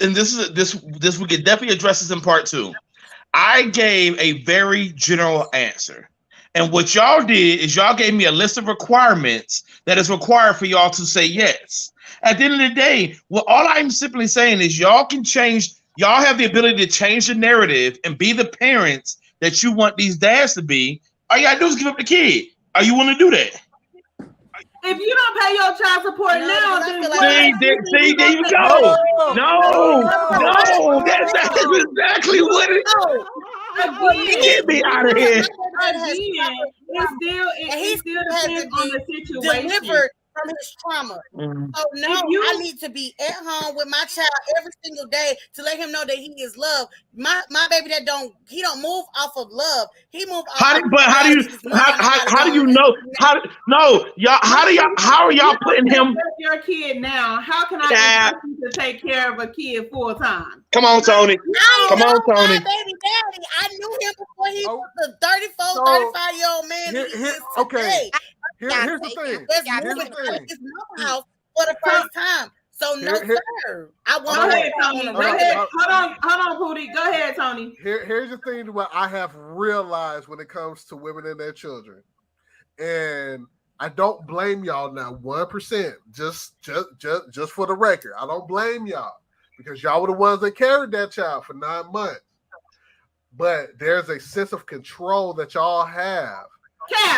and this we could definitely address this in part 2. I gave a very general answer. And what y'all did is y'all gave me a list of requirements that is required for y'all to say yes. At the end of the day, all I'm simply saying is y'all have the ability to change the narrative and be the parents that you want these dads to be. All you gotta do is give up the kid. Are you willing to do that? If you don't pay your child support now, then there you go. No, that's exactly what it is. Get me out of here. It still depends on the situation. Delivered from his trauma. So I need to be at home with my child every single day to let him know that he is loved. My baby he don't move off of love. He move off how are y'all putting him? Your kid now. How can I expect you to take care of a kid full time? Come on, Tony. Come on, Tony. My baby daddy. I knew him before he was a 34, 35-year-old man. Here's the thing. His mama house for the first time. So no, sir. I want Go to ahead, Tony. Go ahead. Hold on, Pootie. Go ahead, Tony. Here's the thing: what I have realized when it comes to women and their children, and I don't blame y'all now 1%. Just for the record, I don't blame y'all because y'all were the ones that carried that child for 9 months. But there's a sense of control that y'all have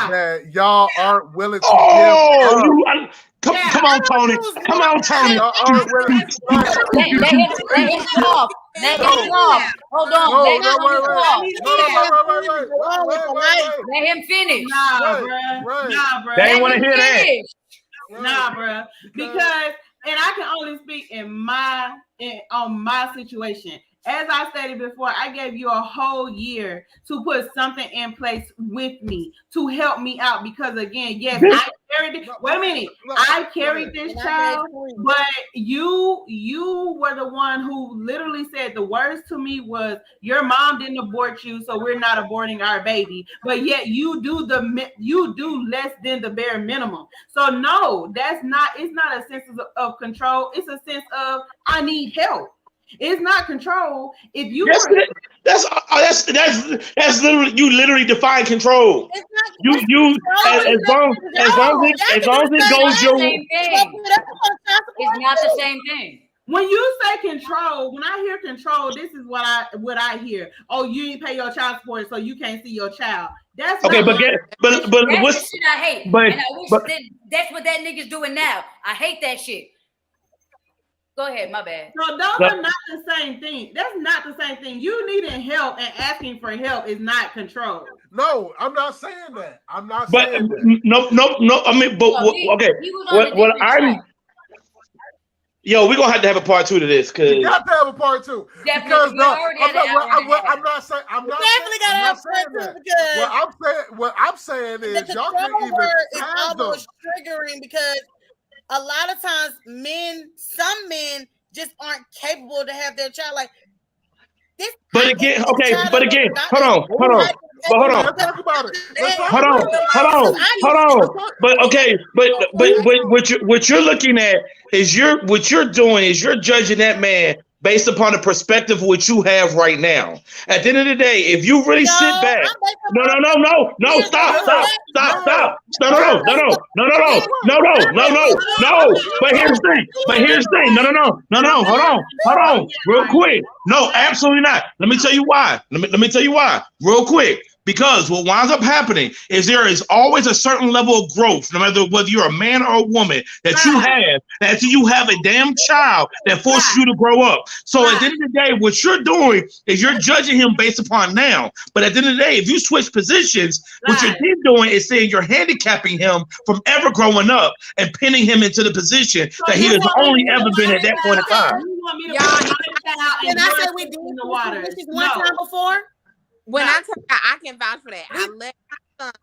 that y'all aren't willing to give up. Come on, Tony. Come on, Tony. Let him talk. Let him talk. Hold on. Let him finish. Nah, bruh. They ain't want to hear that. Nah, bruh. Because, and I can only speak on my situation. As I stated before, I gave you a whole year to put something in place with me to help me out. Because again, yes, I carried it. Wait a minute, I carried this child, but you were the one who literally said the words to me was, "Your mom didn't abort you, so we're not aborting our baby." But yet you do less than the bare minimum. So no, it's not a sense of control. It's a sense of I need help. It's not control. If you that's literally you literally define control. You as long as it goes your way. It's not the same thing. When you say control, when I hear control, this is what I hear. Oh, you didn't pay your child support, so you can't see your child. That's okay, but that's what's the shit I hate. And I wish that's what that nigga's doing now. I hate that shit. Go ahead, my bad. No, those are not the same thing. That's not the same thing. You needing help and asking for help is not control. No, I'm not saying that. I'm not saying that. No. I mean, but okay. What I'm. Yo, we're gonna have to have a part 2 to this because you got to have a part 2. Definitely, I'm not saying that. What I'm saying is y'all can't even have them. Almost triggering because a lot of times some men just aren't capable to have their child like this. But again, hold on. But what you're looking at is you're judging that man based upon the perspective of what you have right now. At the end of the day, if you really sit back, no, stop. No. But here's the thing. No. Hold on. Real quick. No, absolutely not. Let me tell you why. Let me tell you why. Real quick. Because what winds up happening is there is always a certain level of growth, no matter whether you're a man or a woman, that you have until you have a damn child that forces you to grow up. So at the end of the day, what you're doing is you're judging him based upon now. But at the end of the day, if you switch positions, what you're then doing is saying you're handicapping him from ever growing up and pinning him into the position that he has only ever been at that point in time. Can I say we did this one time before? When I tell you, I can vouch for that. I let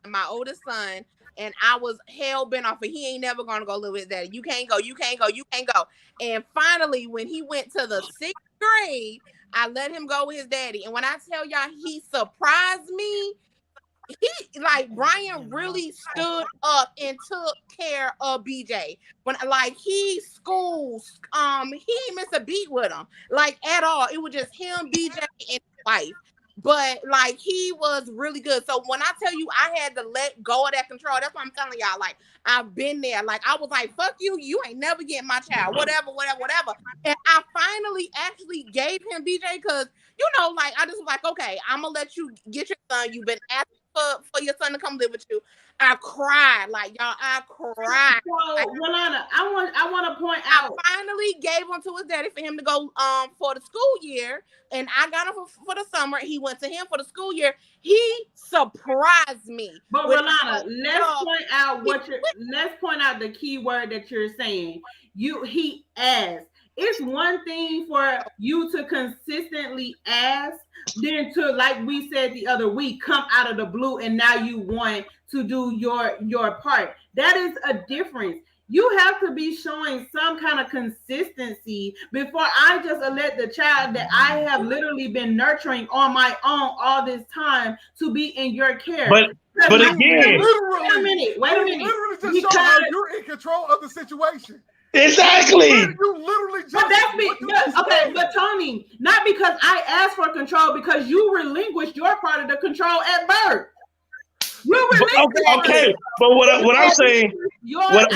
my oldest son, and I was hell bent off, but he ain't never gonna go live with daddy. You can't go. And finally, when he went to the 6th grade, I let him go with his daddy. And when I tell y'all, he surprised me. He Brian really stood up and took care of BJ. When he schools, he missed a beat with him at all. It was just him, BJ, and his wife. But he was really good. So when I tell you I had to let go of that control, that's what I'm telling y'all. I've been there. I was like, fuck you, you ain't never getting my child. Whatever. And I finally actually gave him BJ because, I just was like, okay, I'm gonna let you get your son. You've been asking for your son to come live with you. I cried, I cried. So, Rolanda, I want to point out. I finally gave him to his daddy for him to go for the school year, and I got him for the summer. He went to him for the school year. He surprised me. But Rolanda, let's point out the key word that you're saying. He asked. It's one thing for you to consistently ask, then to, like we said the other week, come out of the blue and now you want to do your part. That is a difference. You have to be showing some kind of consistency before I just let the child that I have literally been nurturing on my own all this time to be in your care. But again, wait a minute. Literally just show how you're in control of the situation. Exactly. You literally just. But that's me. But Tony, not because I asked for control, because you relinquished your part of the control at birth. You relinquished. Okay, but what I'm saying, like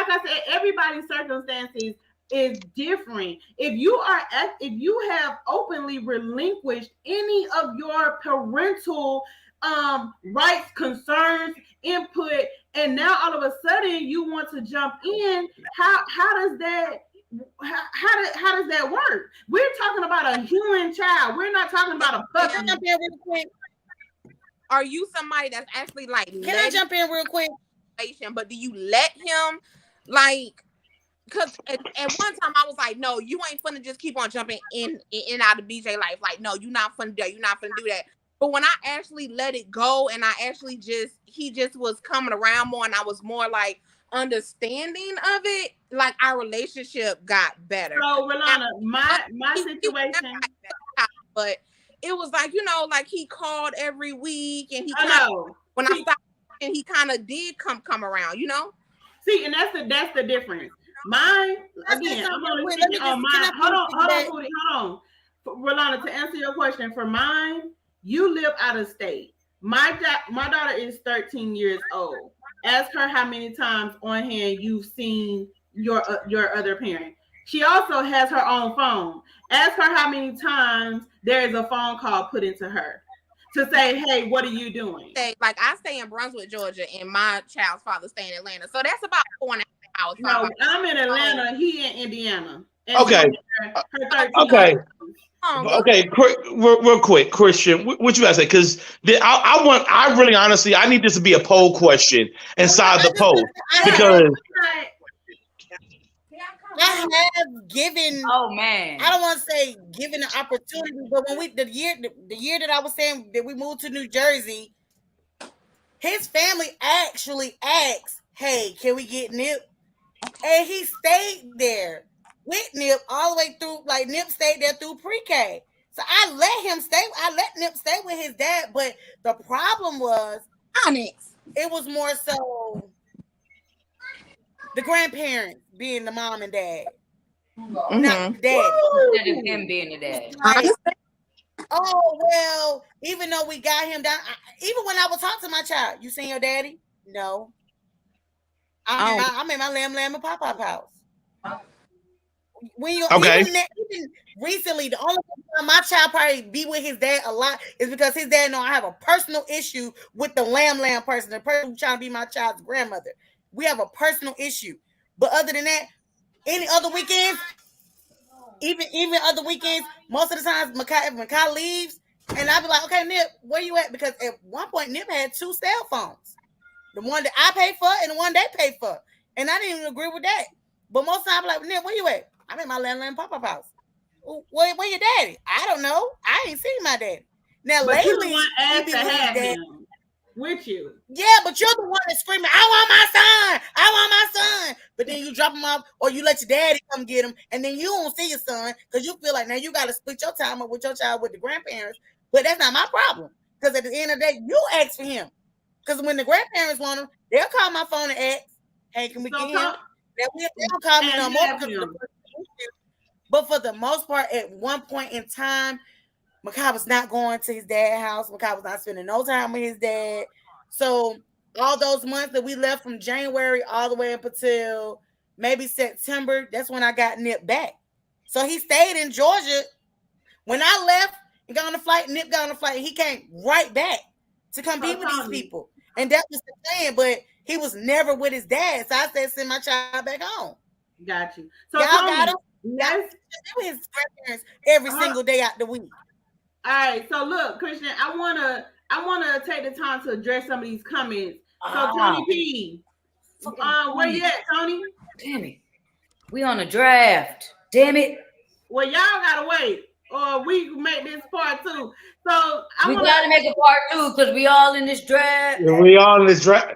I said, everybody's circumstances is different. If you have openly relinquished any of your parental rights, concerns, input, and now all of a sudden you want to jump in, how does that work? We're talking about a human child. We're not talking about a puppy. Are you somebody that's actually like? Can I jump in real quick? But do you let him like? Because at one time I was like, no, you ain't finna just keep on jumping in and out of BJ life. Like, no, you're not finna do that. You're not finna do that. But when I actually let it go and I actually he just was coming around more and I was more like understanding of it, like our relationship got better. So, Rolanda, my situation. But it was like, like he called every week and he when I stopped and he kind of did come around, See, and that's the difference. Mine, again, I'm only speaking on mine. Hold on. Rolanda, to answer your question, for mine, you live out of state. My daughter is 13 years old. Ask her how many times on hand you've seen your other parent. She also has her own phone. Ask her how many times there is a phone call put into her to say, hey, what are you doing? Like, I stay in Brunswick, Georgia, and my child's father stay in Atlanta. So that's about 4.5 hours. No, I'm in Atlanta. He in Indiana. Okay. Okay. Real quick, Christian, what you guys say? Because I really honestly, I need this to be a poll question inside the poll because I have given. Oh man, I don't want to say given an opportunity, but when the year that I was saying that we moved to New Jersey, his family actually asked, "Hey, can we get Nip?" And he stayed there with Nip all the way through. Like Nip stayed there through pre-K. So I let him stay. I let Nip stay with his dad. But the problem was, Onyx. It was more so the grandparents being the mom and dad, not the dad. Instead of him being the dad. Like, oh well, even though we got him down, even when I would talk to my child, you seen your daddy? No. I'm in my lamb and pop house. When you even recently, the only time my child probably be with his dad a lot is because his dad know I have a personal issue with the lamb person, the person who's trying to be my child's grandmother. We have a personal issue. But other than that, any other weekends, even other weekends, most of the times when Makai leaves, and I'll be like, okay, Nip, where you at? Because at one point, Nip had 2 cell phones. The one that I pay for and the one they pay for. And I didn't even agree with that. But most of the time, I'm like, Nip, where you at? I'm in my landline pop-up house. Where your daddy? I don't know. I ain't seen my daddy. Now, but lately, you want to have him with you. Yeah, but you're the one that's screaming, I want my son. I want my son. But then you drop him off or you let your daddy come get him. And then you don't see your son because you feel like now you got to split your time up with your child with the grandparents. But that's not my problem. Because at the end of the day, you ask for him. Because when the grandparents want him, they'll call my phone and ask, hey, can we get him? They don't call me no more. But for the most part, at one point in time, Makai was not going to his dad's house. Makai was not spending no time with his dad. So all those months that we left from January all the way up until maybe September, that's when I got Nip back. So he stayed in Georgia. When I left and got on the flight, Nip got on the flight, and he came right back to come be with these people. And that was the plan, but he was never with his dad. So I said, send my child back home. Got you. So y'all got him. Yes. His grandparents every single day out the week. All right. So look, Christian, I wanna take the time to address some of these comments. So Tony P, where you at, Tony? Damn it. We on a draft. Damn it. Well, y'all gotta wait, or we make this part 2. So we gotta make a part 2 because we all in this draft. We all in this draft.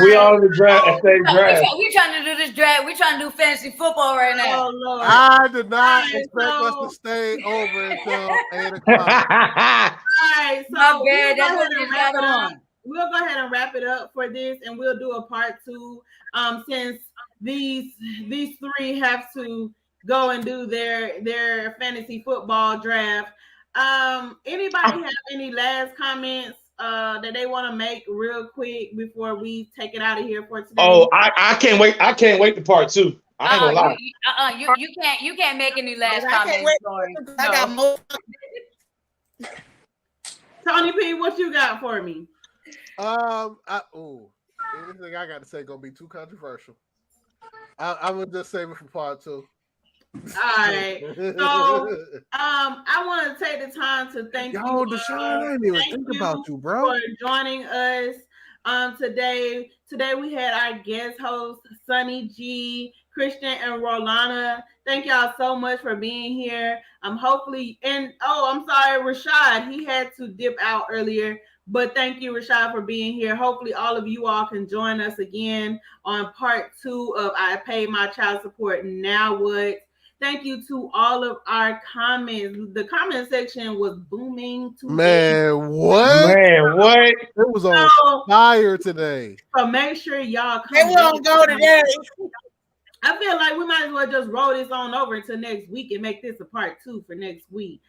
We all in the draft. We trying to do this draft. We trying to do fantasy football right now. Oh Lord! I did not expect us to stay over until 8 o'clock. All right, so my bad. That's what we got on. we'll go ahead and wrap it up for this, and we'll do a part 2. Since these three have to go and do their fantasy football draft. Anybody have any last comments that they want to make real quick before we take it out of here for today? Oh, I can't wait. I can't wait to part 2. I ain't gonna lie. You can't make any last I can't comments. wait. Sorry. I got more. Tony P, what you got for me? Anything I got to say gonna be too controversial. I would just save it for part 2. All right. So, I want to take the time to thank you. Deshaun, I didn't even think about you, bro. For joining us. Today we had our guest host, Sunny G, Christian, and Rolana. Thank y'all so much for being here. Hopefully, and I'm sorry, Rashad, he had to dip out earlier. But thank you, Rashad, for being here. Hopefully, all of you all can join us again on part 2 of I Paid My Child Support. Now what? Thank you to all of our comments. The comment section was booming today. Man, what? It was on fire today. So make sure y'all come. They won't go today. I feel like we might as well just roll this on over until next week and make this a part 2 for next week.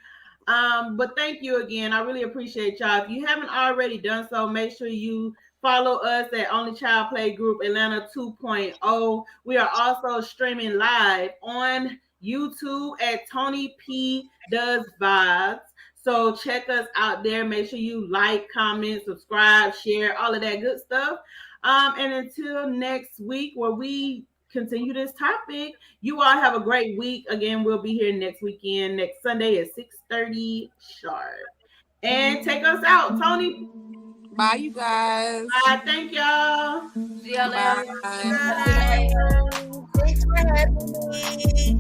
But thank you again. I really appreciate y'all. If you haven't already done so, make sure you follow us at Only Child Play Group Atlanta 2.0. We are also streaming live on YouTube at Tony P Does Vibes. So check us out there. Make sure you like, comment, subscribe, share, all of that good stuff. And until next week, where we continue this topic, you all have a great week. Again, we'll be here next weekend, next Sunday at 6:30 sharp. And take us out, Tony. Bye, you guys. Bye. Thank y'all. See y'all later. Bye. Thanks for having me.